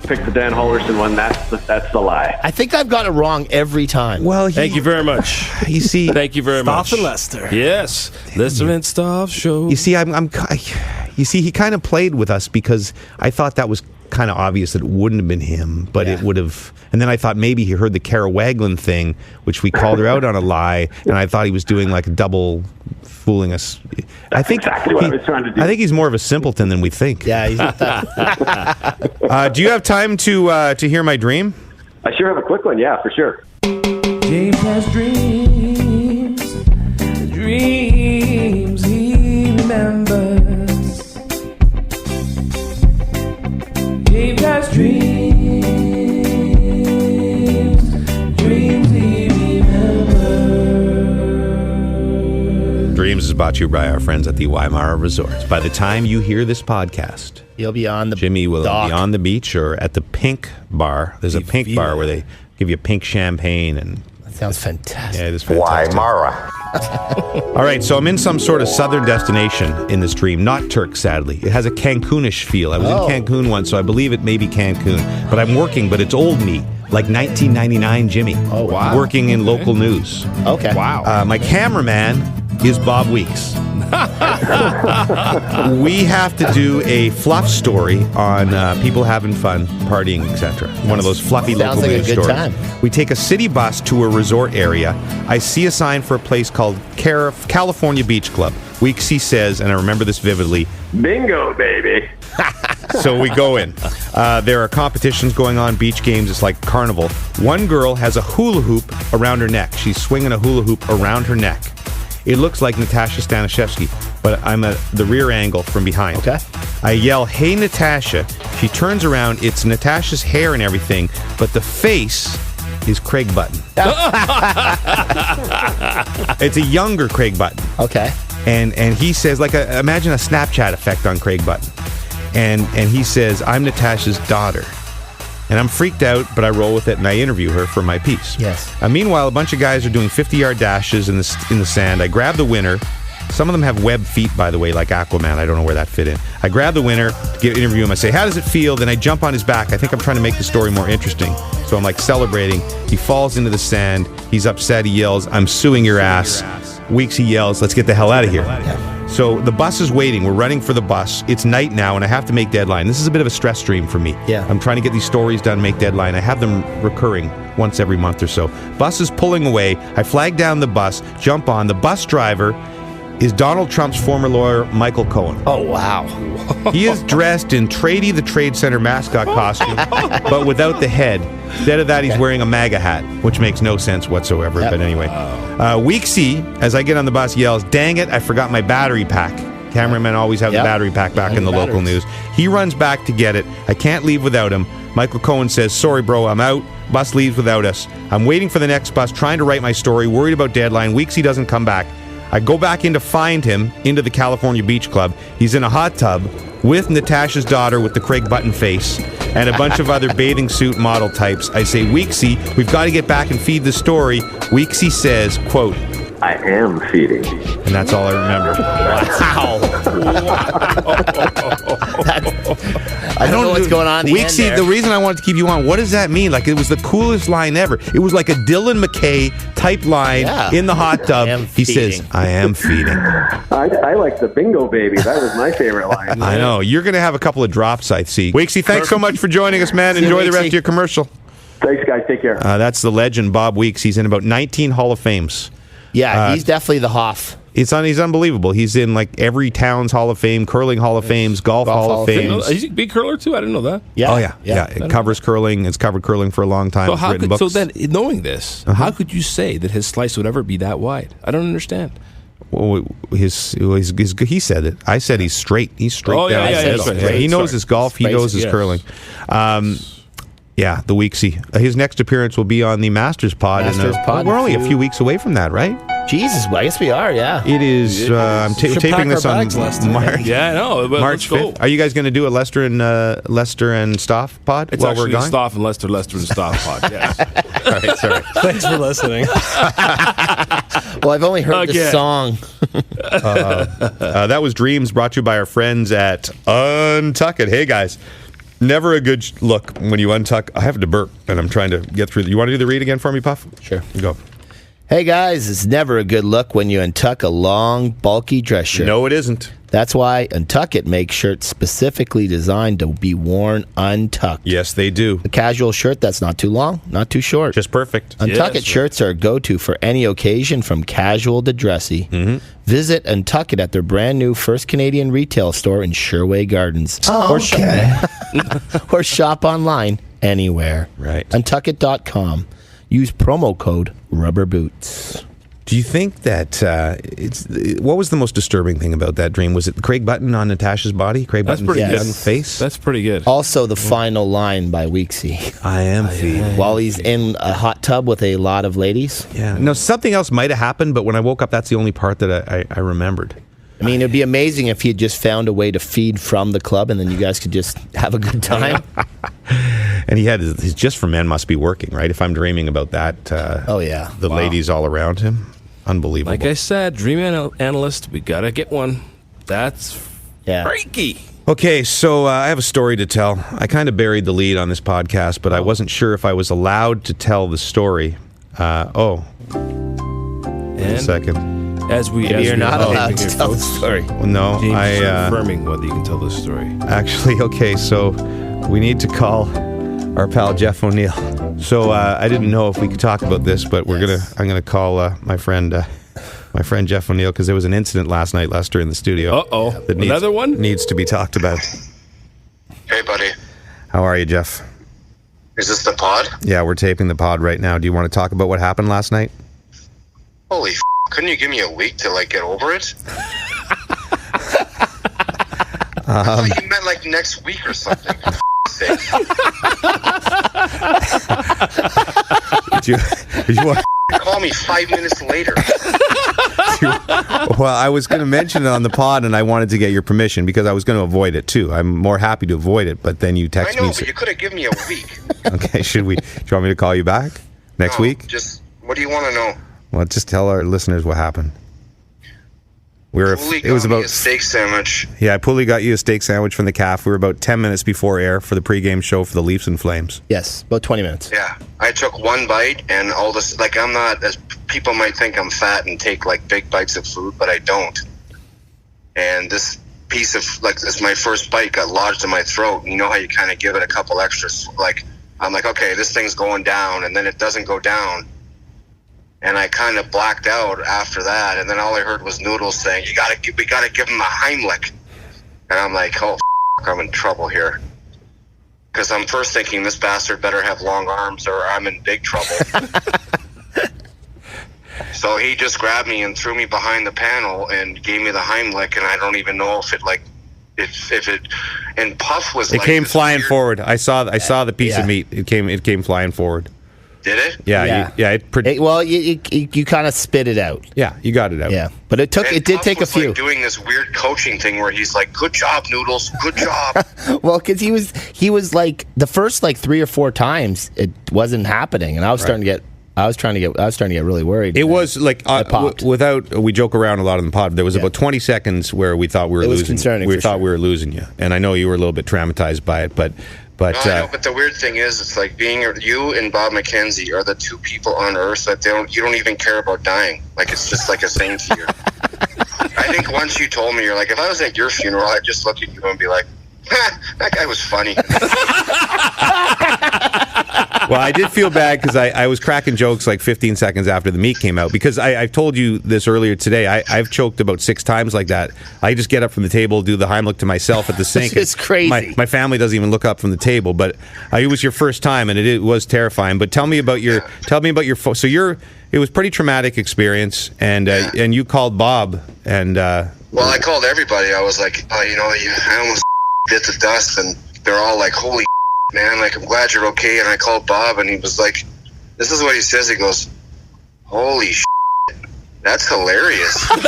picked the Dan Halderson one, that's the lie. I think I've got it wrong every time. Well, thank you very much. You see, thank you very much. Stoff and Lester. Yes, Lester and Stoff show. You see, you see, he kind of played with us because I thought that was kind of obvious that it wouldn't have been him, but it would have. And then I thought maybe he heard the Kara Waglin thing, which we called her out on a lie, and I thought he was doing like a double fooling us. That's exactly what I was trying to do. I think he's more of a simpleton than we think. Yeah, he's not that. Do you have time to hear my dream? I sure have a quick one, yeah, for sure. James has dreams he remembers. James has brought to you by our friends at the Waimara Resorts. By the time you hear this podcast, you'll be on the Jimmy will dock. be on the beach or at the Pink Bar. There's a Pink Bar where they give you pink champagne and... That sounds fantastic. Yeah, it is fantastic. Waimara. All right, so I'm in some sort of southern destination in this dream. Not Turk, sadly. It has a Cancunish feel. I was in Cancun once, so I believe it may be Cancun. But I'm working, but it's old me. Like 1999 Jimmy. Oh, wow. Working in local news. Okay. Wow. My cameraman is Bob Weeks. We have to do a fluff story on people having fun, partying, etc. One of those fluffy local Sounds like a news good stories. time. We take a city bus to a resort area. I see a sign for a place called California Beach Club. Weeksy says, and I remember this vividly, Bingo, baby. so we go in. There are competitions going on, beach games. It's like carnival. One girl has a hula hoop around her neck. She's swinging a hula hoop around her neck. It looks like Natasha Stanishevsky, but I'm at the rear angle from behind. Okay. I yell, "Hey, Natasha." She turns around. It's Natasha's hair and everything, but the face is Craig Button. It's a younger Craig Button. Okay. And he says, imagine a Snapchat effect on Craig Button. And he says, "I'm Natasha's daughter." And I'm freaked out, but I roll with it, and I interview her for my piece. Yes. Meanwhile, a bunch of guys are doing 50-yard dashes in the sand. I grab the winner. Some of them have webbed feet, by the way, like Aquaman. I don't know where that fit in. I grab the winner, interview him. I say, "How does it feel?" Then I jump on his back. I think I'm trying to make the story more interesting. So I'm like celebrating. He falls into the sand. He's upset. He yells, "I'm suing your ass." Weeks, he yells, "Let's get the hell out of here." So the bus is waiting. We're running for the bus. It's night now, and I have to make deadline. This is a bit of a stress stream for me. Yeah. I'm trying to get these stories done, make deadline. I have them recurring once every month or so. Bus is pulling away. I flag down the bus, jump on. The bus driver is Donald Trump's former lawyer, Michael Cohen. Oh, wow. He is dressed in Trady the Trade Center mascot costume, but without the head. Instead of that, he's wearing a MAGA hat, which makes no sense whatsoever. Yep. But anyway, Weeksy, as I get on the bus, yells, "Dang it, I forgot my battery pack." Cameramen always have the battery pack back in the local news. He runs back to get it. I can't leave without him. Michael Cohen says, "Sorry, bro, I'm out." Bus leaves without us. I'm waiting for the next bus, trying to write my story, worried about deadline. Weeksy doesn't come back. I go back in to find him into the California Beach Club. He's in a hot tub with Natasha's daughter with the Craig Button face and a bunch of other bathing suit model types. I say, "Weeksy, we've got to get back and feed the story." Weeksy says, quote, I am feeding. And that's all I remember. I don't know what's going on. Weeksy, the reason I wanted to keep you on, what does that mean? Like, it was the coolest line ever. It was like a Dylan McKay type line in the hot tub. He says, "I am feeding." I like the bingo, baby. That was my favorite line. I know. You're going to have a couple of drops, I see. Weeksy, thanks so much for joining us, man. Enjoy the rest of your commercial. Thanks, guys. Take care. That's the legend, Bob Weeks. He's in about 19 Hall of Fames. Yeah, he's definitely the Hoff. He's unbelievable. He's in like every town's Hall of Fame, curling Hall of Fames, golf Hall of Fame. Is he a big curler too? I didn't know that. Yeah. Oh yeah. It covers curling. It's covered curling for a long time. So It's written books. so then, knowing this, how could you say that his slice would ever be that wide? I don't understand. Well, he said it. I said he's straight. He's straight down the middle. Straight. He knows his golf. He knows his curling. Yeah, the Weeksy. His next appearance will be on the Masters Pod. We're only a few weeks away from that, right? Jesus, well, I guess we are, yeah. It is, I'm taping this on March. Yeah, I know. But March 5th. Are you guys going to do a Lester and Stoff pod it's while we're gone? Stoff and Lester and Stoff pod, yeah. All right, sorry. Thanks for listening. Well, I've only heard this song. That was Dreams, brought to you by our friends at Untuck It. Hey, guys. Never a good look when you untuck. I have to burp, and I'm trying to get through. You want to do the read again for me, Puff? Sure. Go. Hey, guys, it's never a good look when you untuck a long, bulky dress shirt. No, it isn't. That's why Untuck It makes shirts specifically designed to be worn untucked. Yes, they do. A casual shirt that's not too long, not too short. Just perfect. Untuck It shirts are a go-to for any occasion from casual to dressy. Mm-hmm. Visit Untuck It at their brand new First Canadian retail store in Sherway Gardens. Or shop online anywhere. Right. Untuckit.com. Use promo code RubberBoots. Do you think that what was the most disturbing thing about that dream? Was it Craig Button on Natasha's body? Craig That's Button's pretty good. face? That's pretty good. Also, the final line by Weeksy. I am feeding. While he's in a hot tub with a lot of ladies. Yeah. No, something else might have happened, but when I woke up, that's the only part that I remembered. I mean, it'd be amazing if he had just found a way to feed from the club, and then you guys could just have a good time. And he had his Just for Men must be working, right? If I'm dreaming about that. Oh, yeah. The ladies all around him. Unbelievable. Like I said, dream analyst, we gotta get one. That's freaky. Okay, so I have a story to tell. I kind of buried the lead on this podcast, but I wasn't sure if I was allowed to tell the story. Wait a second. You're not allowed to tell the story. Well, no, James is confirming whether you can tell this story. Actually, okay, so we need to call our pal Jeff O'Neill. So I didn't know if we could talk about this, but I'm gonna call my friend Jeff O'Neill, because there was an incident last night, Lester, in the studio. That Another one needs to be talked about. Hey, buddy. How are you, Jeff? Is this the pod? Yeah, we're taping the pod right now. Do you want to talk about what happened last night? Holy couldn't you give me a week to get over it? I thought you meant next week or something. For sake. Did you want call me 5 minutes later? Well, I was going to mention it on the pod, and I wanted to get your permission because I was going to avoid it too. I'm more happy to avoid it, but then you text me. I know, but you could have given me a week. Okay, do you want me to call you back next week? Just, what do you want to know? Well, just tell our listeners what happened. It was about a steak sandwich. Yeah, Pulley got you a steak sandwich from the calf. We were about 10 minutes before air for the pregame show for the Leafs and Flames. Yes, about 20 minutes. Yeah, I took one bite, and all this, I'm not, as people might think I'm fat and take big bites of food, but I don't. And this piece of, this my first bite got lodged in my throat, and you know how you kind of give it a couple extras. I'm like, okay, this thing's going down, and then it doesn't go down. And I kind of blacked out after that, and then all I heard was Noodles saying, we gotta give him a Heimlich. And I'm like, oh, I'm in trouble here. Because I'm first thinking this bastard better have long arms or I'm in big trouble. So he just grabbed me and threw me behind the panel and gave me the Heimlich, and I don't even know if it and Puff was It came flying forward. I saw the piece of meat. It came flying forward. Did it? Yeah. You kind of spit it out. Yeah, you got it out. Yeah, but it did take a few. Doing this weird coaching thing where he's like, "Good job, Noodles. Good job." Well, because he was the first 3 or 4 times it wasn't happening, and I was starting to get really worried. It was we joke around a lot on the pod. There was about 20 seconds where we thought we were losing. Concerning. We thought we were losing you, and I know you were a little bit traumatized by it, but. No, I know, but the weird thing is, it's like you and Bob McKenzie are the two people on Earth that you don't even care about dying. It's just a thing to you. I think once you told me, you're like, if I was at your funeral, I'd just look at you and be like, that guy was funny. Well, I did feel bad because I was cracking jokes 15 seconds after the meat came out, because I've told you this earlier today. I've choked about 6 times like that. I just get up from the table, do the Heimlich to myself at the sink. It's crazy. My family doesn't even look up from the table, but it was your first time, and it was terrifying. But tell me about your so it was pretty traumatic experience, and you called Bob and. Well, I called everybody. I was like, I almost bit the dust, and they're all like, holy man, I'm glad you're okay. And I called Bob, and he was like, this is what he says. He goes, holy that's hilarious. And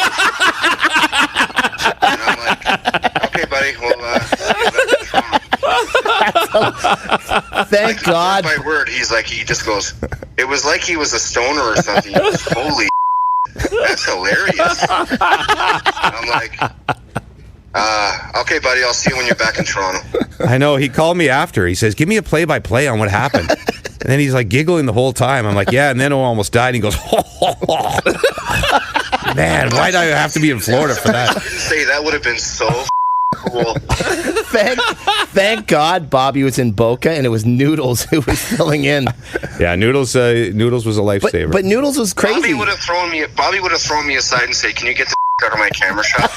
I'm like, okay, buddy, well, thank God. Word by word, he just goes, it was like he was a stoner or something. He goes, holy that's hilarious. And I'm like, okay, buddy, I'll see you when you're back in Toronto. I know. He called me after. He says, give me a play-by-play on what happened. And then he's giggling the whole time. I'm like, yeah, and then I almost died. And he goes, man, why do I have to be in Florida for that? I didn't say that would have been so cool. Thank God Bobby was in Boca, and it was Noodles who was filling in. Yeah, Noodles was a lifesaver. But Noodles was crazy. Bobby would have thrown me aside and say, can you get the out of my camera shot?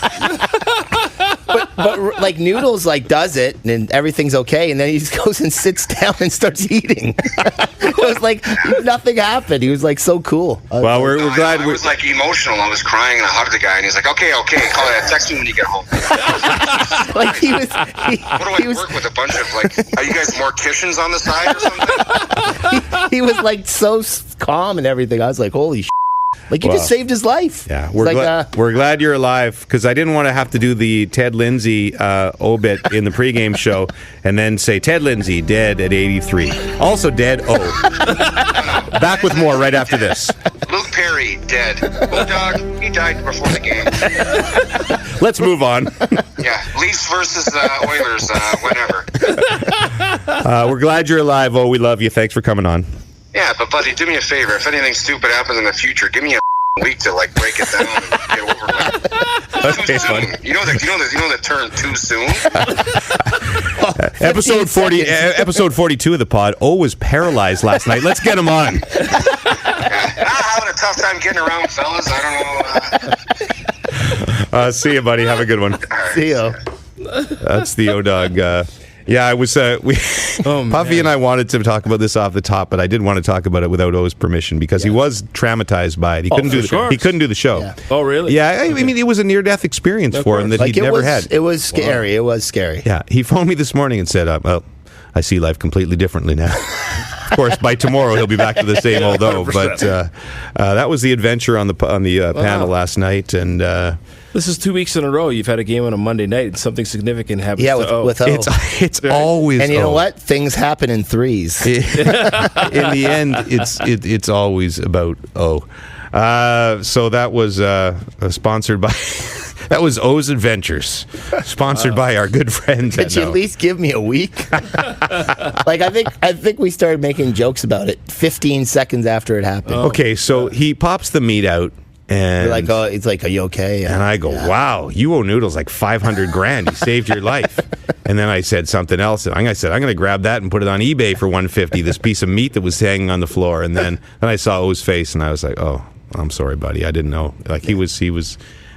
But like Noodles does it and everything's okay, and then he just goes and sits down and starts eating. It was like nothing happened. He was like so cool. Well, we're glad. I was like emotional. I was crying and I hugged the guy, and he's like, "Okay, call it. Text me when you get home." Like he was. What do I work with a bunch of are you guys morticians on the side or something? He was like so calm and everything. I was like, holy shit. Like you just saved his life. Yeah, we're glad you're alive, because I didn't want to have to do the Ted Lindsay obit in the pregame show and then say Ted Lindsay dead at 83. Also dead. Back with more right after this. Luke Perry dead. Dog, he died before the game. Let's move on. Yeah, Leafs versus Oilers whenever. We're glad you're alive. We love you. Thanks for coming on. Yeah, but buddy, do me a favor. If anything stupid happens in the future, give me a week to break it down and get over it. Okay, too soon. You know the term too soon. Episode 42 of the pod. Was paralyzed last night. Let's get him on. Having a tough time getting around, fellas. I don't know. See you, buddy. Have a good one. Right. See you. That's the O-Dog. Yeah, I was. Puffy and I wanted to talk about this off the top, but I didn't want to talk about it without O's permission because he was traumatized by it. He couldn't do the show. Yeah. Oh, really? Yeah, I mean, it was a near-death experience for him that he'd never had. It was scary. Wow. It was scary. Yeah, he phoned me this morning and said, "Well, I see life completely differently now." Of course, by tomorrow he'll be back to the same old O. But that was the adventure on the panel last night, and. This is 2 weeks in a row. You've had a game on a Monday night and something significant happens. Yeah, with O. It's always. And you know what? Things happen in threes. In the end, it's always about O. So that was sponsored by. That was O's Adventures, sponsored by our good friends. Could you at least give me a week? I think we started making jokes about it 15 seconds after it happened. Okay, so he pops the meat out. And you're like, it's like, are you okay? And I go, wow, you owe Noodles like $500,000. He saved your life. And then I said something else. I said, I'm going to grab that and put it on eBay for $150. This piece of meat that was hanging on the floor. And then I saw O's face, and I was like, oh, I'm sorry, buddy. I didn't know. He was.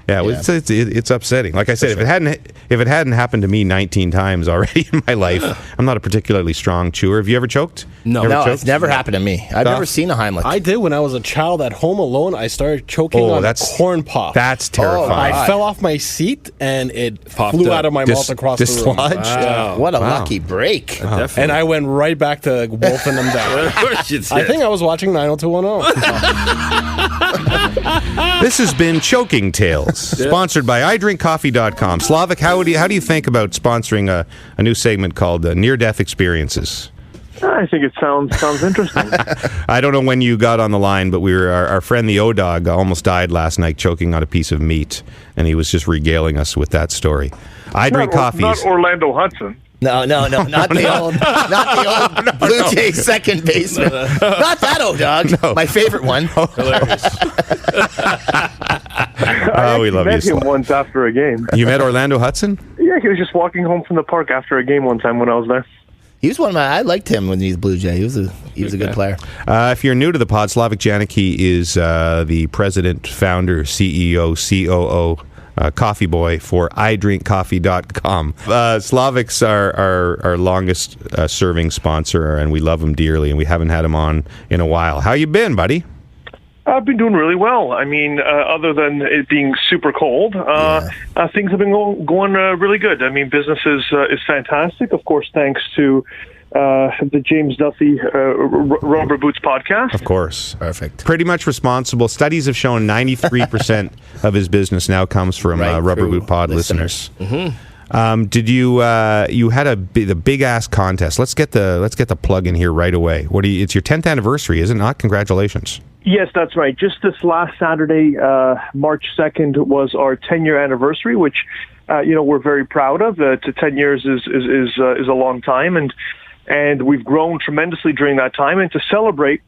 Yeah, it's upsetting. Like I said, if it hadn't happened to me 19 times already in my life, I'm not a particularly strong chewer. Have you ever choked? No, it's never happened to me. I've never seen a Heimlich. I did when I was a child at home alone. I started choking on corn pop. That's terrifying. I fell off my seat and it flew out of my mouth across the room. Wow. What a lucky break! Wow. And I went right back to wolfing them down. I think I was watching 90210. This has been Choking Tales, sponsored by iDrinkCoffee.com. Slavek, how do you think about sponsoring a new segment called Near Death Experiences? I think it sounds interesting. I don't know when you got on the line, but our friend the O-Dog almost died last night choking on a piece of meat, and he was just regaling us with that story. I drink coffee. Not Orlando Hudson. No, not the old Blue Jays second baseman. Not that O-Dog. No. My favorite one. Hilarious. We love met you. Him once after a game. You met Orlando Hudson? Yeah, he was just walking home from the park after a game one time when I was there. He was I liked him when he was Blue Jay. He was a good player. If you're new to the pod, Slavek Janicki is the president, founder, CEO, COO, coffee boy for iDrinkCoffee.com. Slavek's our longest serving sponsor, and we love him dearly, and we haven't had him on in a while. How you been, buddy? I've been doing really well. I mean, other than it being super cold, things have been going really good. I mean, business is fantastic. Of course, thanks to the James Duthie Rubber Boots podcast. Of course. Perfect. Pretty much responsible. Studies have shown 93% of his business now comes from Rubber Boot Pod listeners. Mm-hmm. Did you had the big ass contest? Let's get the plug in here right away. It's your 10th anniversary, is it not? Congratulations. Yes, that's right. Just this last Saturday, March 2nd, was our 10-year anniversary, which we're very proud of. 10 years is a long time, and we've grown tremendously during that time. And to celebrate,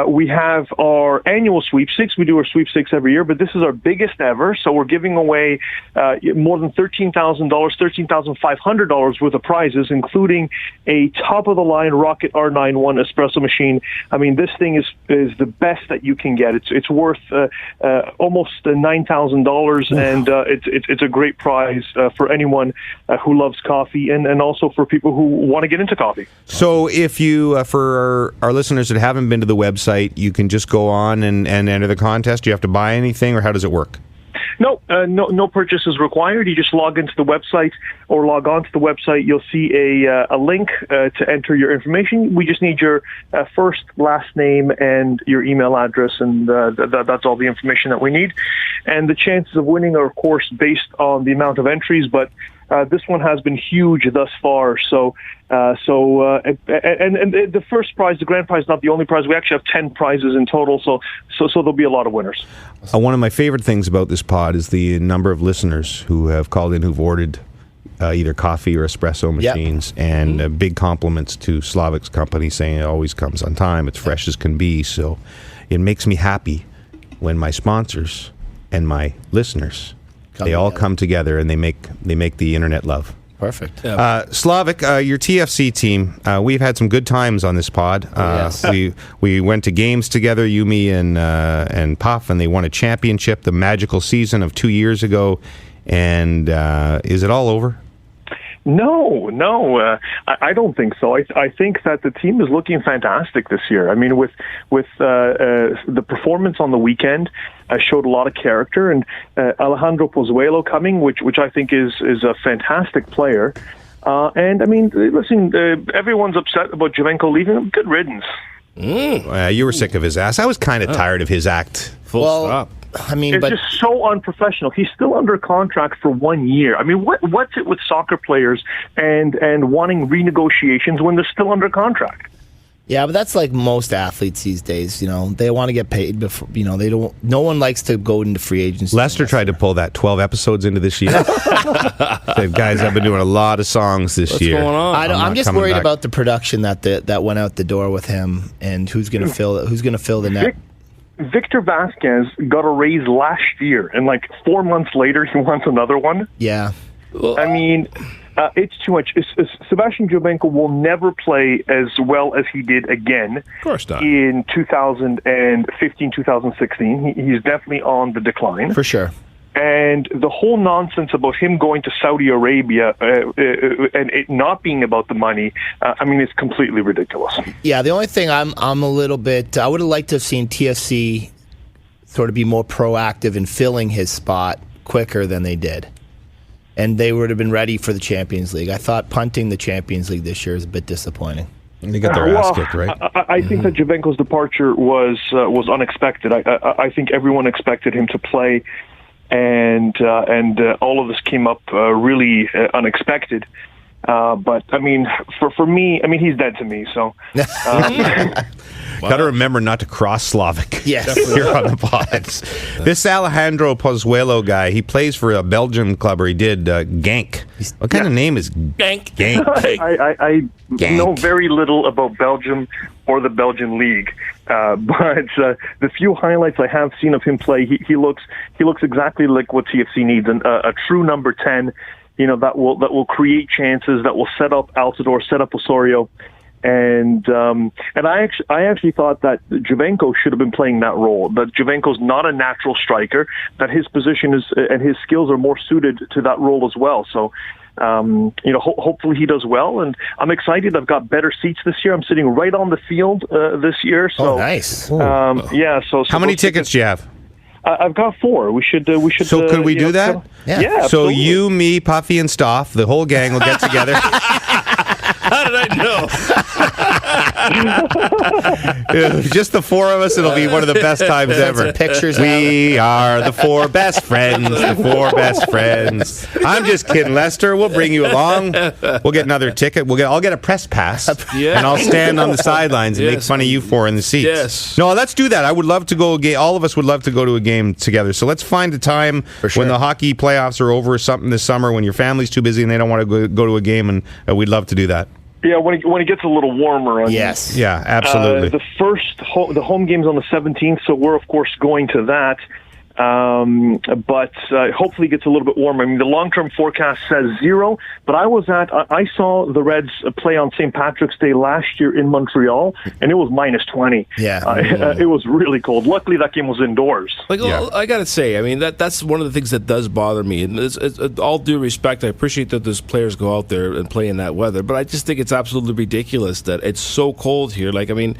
We have our annual sweepstakes. We do our sweepstakes every year, but this is our biggest ever. So we're giving away more than $13,000, $13,500 worth of prizes, including a top-of-the-line Rocket R91 espresso machine. I mean, this thing is the best that you can get. It's worth almost $9,000, and it's a great prize for anyone who loves coffee, and also for people who want to get into coffee. So if you, for our listeners that haven't been to the website, you can just go on and enter the contest. Do you have to buy anything, or how does it work? No purchase is required. You just log into the website or log on to the website. You'll see a link to enter your information. We just need your first, last name, and your email address, and that's all the information that we need. And the chances of winning are, of course, based on the amount of entries, but this one has been huge thus far. So the first prize, the grand prize, is not the only prize. We actually have 10 prizes in total. So there'll be a lot of winners. One of my favorite things about this pod is the number of listeners who have called in, who've ordered either coffee or espresso machines, and big compliments to Slavek's company, saying it always comes on time, it's fresh as can be. So it makes me happy when my sponsors and my listeners come together and they make the internet love. Perfect. Slavek, your TFC team, we've had some good times on this pod. Yes. We went to games together, you, me, and Puff, and they won a championship, the magical season of 2 years ago. And is it all over? No, I don't think so. I think that the team is looking fantastic this year. I mean, with the performance on the weekend, showed a lot of character, and Alejandro Pozuelo coming, which I think is a fantastic player. And I mean, listen, everyone's upset about Giovenco leaving. Good riddance. You were sick of his ass. I was kind of tired of his act. Full stop. I mean, it's just so unprofessional. He's still under contract for 1 year. I mean, what's it with soccer players and wanting renegotiations when they're still under contract? Yeah, but that's like most athletes these days. You know, they want to get paid before. You know, they don't. No one likes to go into free agency. Lester tried to pull that 12 episodes into this year. Said, guys, I've been doing a lot of songs this year. What's going on? I'm just worried about the production that went out the door with him, and who's going to fill the net. Victor Vasquez got a raise last year, and like 4 months later, he wants another one. Yeah. I mean, it's too much. Sebastian Giovenco will never play as well as he did again. Of course not. In 2015, 2016. He's definitely on the decline. For sure. And the whole nonsense about him going to Saudi Arabia and it not being about the money, I mean, it's completely ridiculous. Yeah, the only thing I'm a little bit... I would have liked to have seen TFC sort of be more proactive in filling his spot quicker than they did. And they would have been ready for the Champions League. I thought punting the Champions League this year is a bit disappointing. And they got their ass kicked, right? I think that Giovenco's departure was unexpected. I think everyone expected him to play, and all of this came up really unexpected. But I mean, for me, I mean, he's dead to me. So got to remember not to cross Slavek. Yes, here on the pods. This Alejandro Pozuelo guy, he plays for a Belgian club, or he did Genk. What kind of name is Genk? Genk. I know very little about Belgium or the Belgian league, but the few highlights I have seen of him play, he looks exactly like what TFC needs, a true number 10. You know, that will create chances, that will set up Altidore, set up Osorio, and I actually thought that Giovenco should have been playing that role. That Giovenco's not a natural striker, that his position is and his skills are more suited to that role as well. So, you know, hopefully he does well, and I'm excited. I've got better seats this year. I'm sitting right on the field this year. So, nice. Yeah. So how many tickets do you have? I've got 4. We should. So could we do that? Yeah. So you, me, Puffy, and Stoff, the whole gang will get together. How did I know? Just the 4 of us, it'll be one of the best times ever. Pictures. We are the 4 best friends. The 4 best friends. I'm just kidding, Lester. We'll bring you along. We'll get another ticket. I'll get a press pass, and I'll stand on the sidelines and make fun of you 4 in the seats. Yes. No, let's do that. I would love to go. All of us would love to go to a game together. So let's find a time when the hockey playoffs are over or something this summer, when your family's too busy and they don't want to go to a game, and we'd love to do that. Yeah, when it gets a little warmer. Yes. Yeah, absolutely. The home game's on the 17th, so we're, of course, going to that. But hopefully it gets a little bit warmer. I mean, the long-term forecast says 0, but I saw the Reds play on St. Patrick's Day last year in Montreal, and it was minus 20. Yeah. It was really cold. Luckily, that game was indoors. I got to say, I mean, that's one of the things that does bother me. And it's all due respect, I appreciate that those players go out there and play in that weather, but I just think it's absolutely ridiculous that it's so cold here. Like, I mean,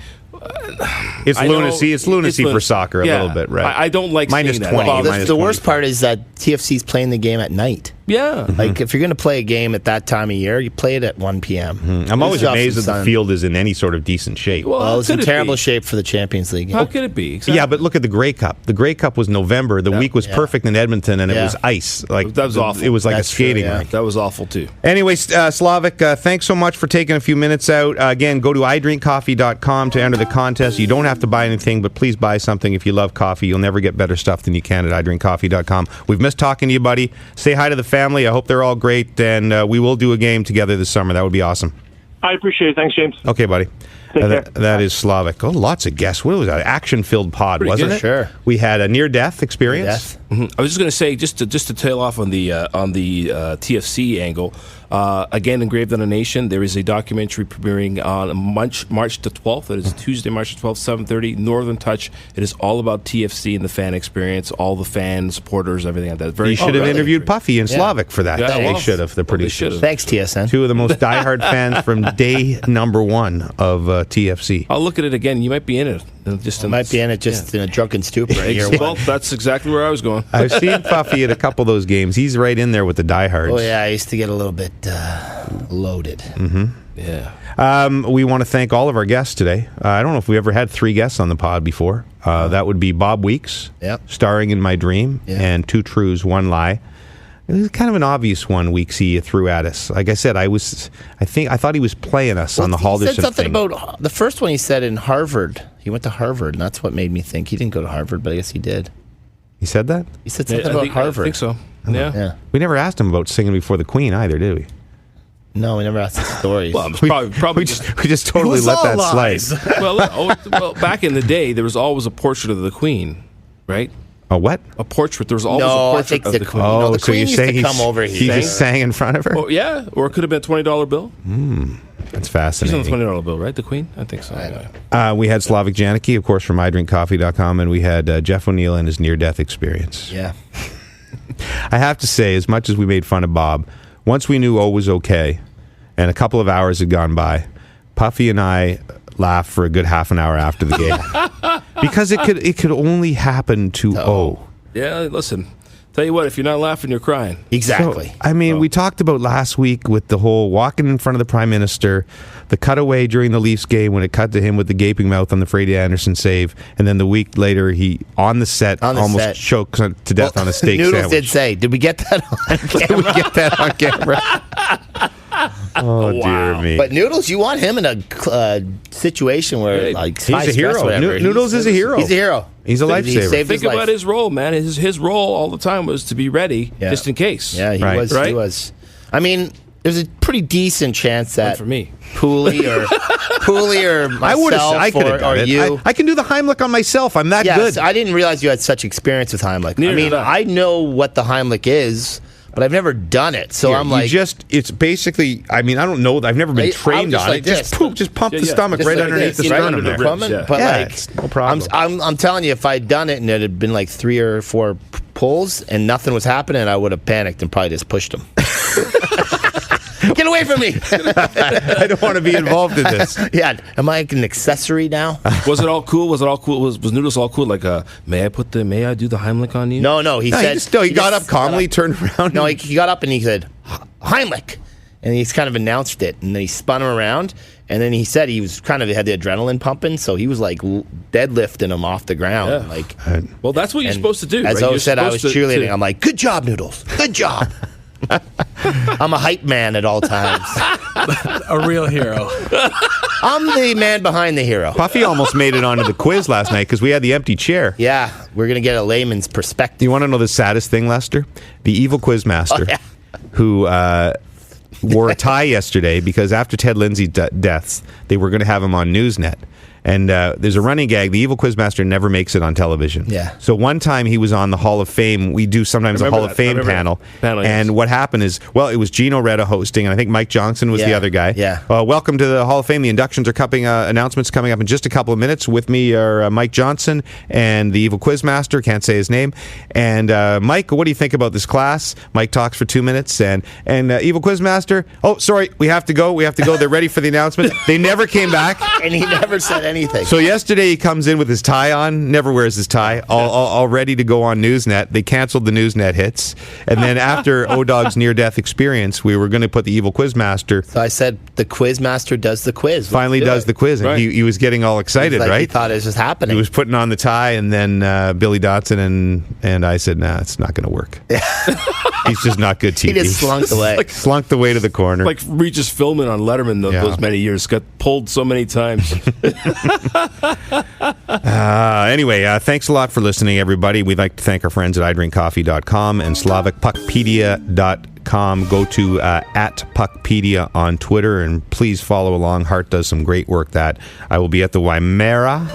it's lunacy. It's lunacy for soccer a little bit, right? I don't like minus seeing 20. that. The worst part is that TFC's playing the game at night. Yeah. Like, if you're going to play a game at that time of year, you play it at 1 p.m. I'm always amazed that the field is in any sort of decent shape. Well, it's in terrible shape for the Champions League. How could it be? Exactly. Yeah, but look at the Grey Cup. The Grey Cup was November. The week was perfect in Edmonton, and it was ice. Like, that was awful. It was like a skating rink. That was awful, too. Anyway, Slavek, thanks so much for taking a few minutes out. Again, go to idrinkcoffee.com to enter the contest. You don't have to buy anything, but please buy something if you love coffee. You'll never get better stuff than you can at idrinkcoffee.com. We've missed talking to you, buddy. Say hi to the family. I hope they're all great, and we will do a game together this summer. That would be awesome. I appreciate it. Thanks, James. Okay, buddy. That is Slavek. Oh, lots of guests. What was that? Action-filled pod, wasn't it? Sure. We had a near-death experience. I was just going to say, just to tail off on the TFC angle. Again, Engraved on a Nation, there is a documentary premiering on March the 12th. That is Tuesday, March the 12th, 7:30, Northern Touch. It is all about TFC and the fan experience, all the fans, supporters, everything like that. You should have interviewed Puffy and Slavek for that. Yeah, they should have, the producers. Thanks, TSN. Two of the most diehard fans from day number one of TFC. I'll look at it again. You might be in it. In a drunken stupor. Well, that's exactly where I was going. I've seen Puffy at a couple of those games. He's right in there with the diehards. Oh, yeah, I used to get a little bit loaded. Mm-hmm. Yeah. We want to thank all of our guests today. I don't know if we ever had 3 guests on the pod before. That would be Bob Weeks, starring in My Dream, and 2 Trues, 1 Lie. It was kind of an obvious one, Weeksy threw at us. Like I said, I thought he was playing us on the Halderson thing. He said something about the first one he said in Harvard. He went to Harvard, and that's what made me think. He didn't go to Harvard, but I guess he did. He said that? He said something about Harvard. I think so. Yeah. We never asked him about singing before the Queen either, did we? No, we never asked the stories. Well, probably we just totally let that slide. well, back in the day, there was always a portrait of the Queen, right? A what? A portrait. There was always a portrait of the Queen. Oh, the so Queen you're used saying to come over here. He just sang in front of her? Oh, yeah, or it could have been a $20 bill. That's fascinating. She's on the $20 bill, right? The Queen? I think so. We had Slavek Janicki, of course, from idrinkcoffee.com, and we had Jeff O'Neill and his near-death experience. Yeah. I have to say, as much as we made fun of Bob, once we knew O was okay, and a couple of hours had gone by, Puffy and I laughed for a good half an hour after the game. Because it could only happen to O. Yeah, listen. Tell you what, if you're not laughing, you're crying. Exactly. So, we talked about last week with the whole walking in front of the Prime Minister, the cutaway during the Leafs game when it cut to him with the gaping mouth on the Freddie Anderson save, and then the week later he almost choked to death on a steak Noodles sandwich. Did say, did we get that on camera? Did we get that on camera? Oh, dear me. But Noodles, you want him in a situation where, like, he's a hero. Noodles is a hero. He's a hero. He's a lifesaver. Think about his role, man. His role all the time was to be ready, just in case. Yeah, he was. Right? He was. I mean, there's a pretty decent chance that for me, Pooley or myself or you. I can do the Heimlich on myself. I'm that good. I didn't realize you had such experience with Heimlich. I know what the Heimlich is, but I've never done it. So I'm like, it's basically. I don't know. I've never been trained on it. Just pump the stomach right underneath the sternum. But no problem. I'm telling you, if I'd done it and it had been like 3 or 4 pulls and nothing was happening, I would have panicked and probably just pushed him. Get away from me! I don't want to be involved in this. Yeah, am I an accessory now? Was it all cool? Was Noodles all cool? Like, may I do the Heimlich on you? No. He said he got up calmly, turned around. No, he got up and he said Heimlich, and he's kind of announced it, and then he spun him around, and then he said he was kind of had the adrenaline pumping, so he was like deadlifting him off the ground. Yeah. Like, well, that's what you're supposed to do. As right? O said, I was cheerleading. I'm like, good job, Noodles. Good job. I'm a hype man at all times. A real hero. I'm the man behind the hero. Puffy almost made it onto the quiz last night because we had the empty chair. Yeah, we're going to get a layman's perspective. You want to know the saddest thing, Lester? The evil quizmaster, who wore a tie yesterday because after Ted Lindsay's deaths, they were going to have him on Newsnet. And there's a running gag. The evil Quizmaster never makes it on television. Yeah. So one time he was on the Hall of Fame. We do sometimes a Hall of Fame panel. And what happened is, well, it was Gino Retta hosting, and I think Mike Johnson was the other guy. Yeah. Welcome to the Hall of Fame. The inductions are coming. Announcements coming up in just a couple of minutes. With me are Mike Johnson and the evil Quizmaster. Can't say his name. And Mike, what do you think about this class? Mike talks for 2 minutes, and evil Quizmaster. Oh, sorry, we have to go. They're ready for the announcement. They never came back, and he never said anything. So yesterday he comes in with his tie on, never wears his tie, all ready to go on Newsnet. They canceled the Newsnet hits. And then after O-Dog's near-death experience, we were going to put the evil Quizmaster. So I said the Quizmaster does the quiz. Finally does the quiz. And he was getting all excited, right? He thought it was just happening. He was putting on the tie, and then Billy Dotson and I said, nah, it's not going to work. He's just not good TV. He just slunk away. Slunked away to the corner. Like Regis Philbin on Letterman those many years. Got pulled so many times. Anyway, thanks a lot for listening, everybody. We'd like to thank our friends at idrinkcoffee.com and SlavekPuckpedia.com. Go to at Puckpedia on Twitter, and please follow along. Hart does some great work that. I will be at the Wimmera.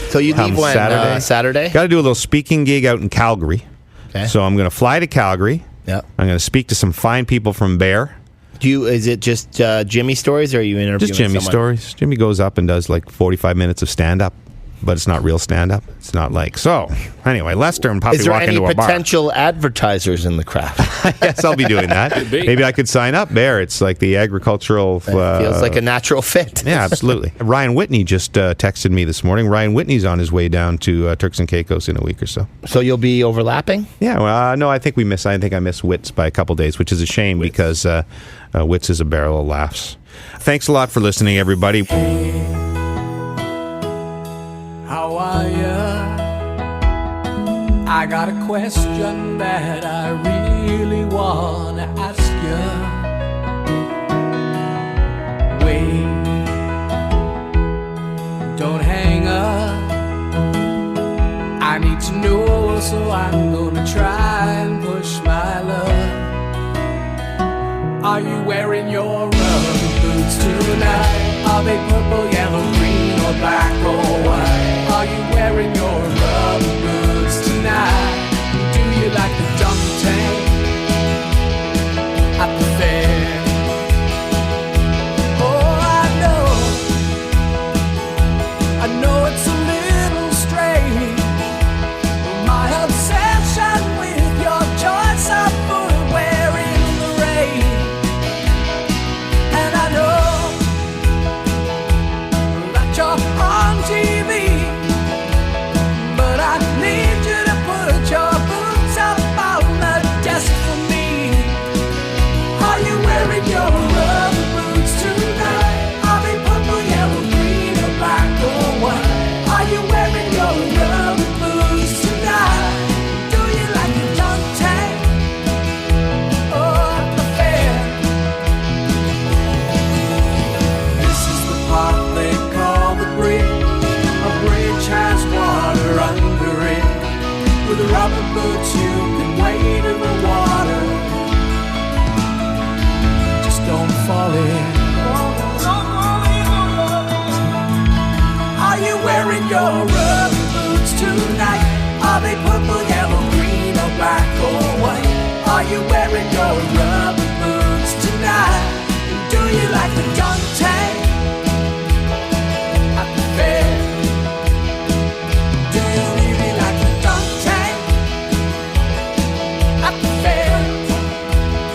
So you leave when? Saturday? Got to do a little speaking gig out in Calgary. Okay. So I'm going to fly to Calgary. Yep. I'm going to speak to some fine people from Bear. Is it just Jimmy stories, or are you interviewing Just Jimmy someone? stories. Jimmy goes up and does like 45 minutes of stand-up, but it's not real stand-up. It's not like... So, anyway, Lester and Puffy walk into a bar. Is there any potential advertisers in the crowd? Yes, I'll be doing that. Maybe I could sign up Bear. It's like the agricultural... feels like a natural fit. Yeah, absolutely. Ryan Whitney just texted me this morning. Ryan Whitney's on his way down to Turks and Caicos in a week or so. So you'll be overlapping? Yeah, well, no, I think I miss Wits by a couple days, which is a shame because Wits is a barrel of laughs. Thanks a lot for listening, everybody. How are ya? I got a question that I really wanna ask ya. Wait, don't hang up. I need to know, so I'm gonna try and push my luck. Are you wearing your rubber boots tonight? Are they purple, yellow, green, or black or white? Are you wearing your rubber boots tonight? Do you like the dunk tank at the fair? Oh, I know it's a little strange, my obsession with your choice of footwear in the rain. And I know that you're on TV, but I need you to put your boots up on the desk for me. Are you wearing your rubber boots tonight? Are they purple, yellow, green, or black or white? Are you wearing your rubber boots tonight? Do you like the dunk tank or the fair? This is the part they call the bridge. A bridge has water under it. With rubber boots you can wade in the water. Just don't fall in. Are you wearing your rubber boots tonight? Are they purple, yellow, green, or black or white? Are you wearing your rubber boots tonight? And do you like the dunk tank at the fair? Do you really like the dunk tank at the fair?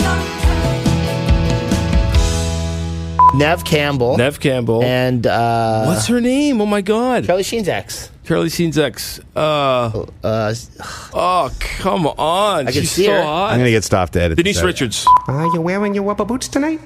Dunk tank. Nev Campbell. And what's her name? Oh my God. Charlie Sheen's ex. Charlie Sheen's ex. Oh, come on. I can She's see so her. hot. I'm going to get stopped to edit. Denise Richards. Are you wearing your rubber boots tonight?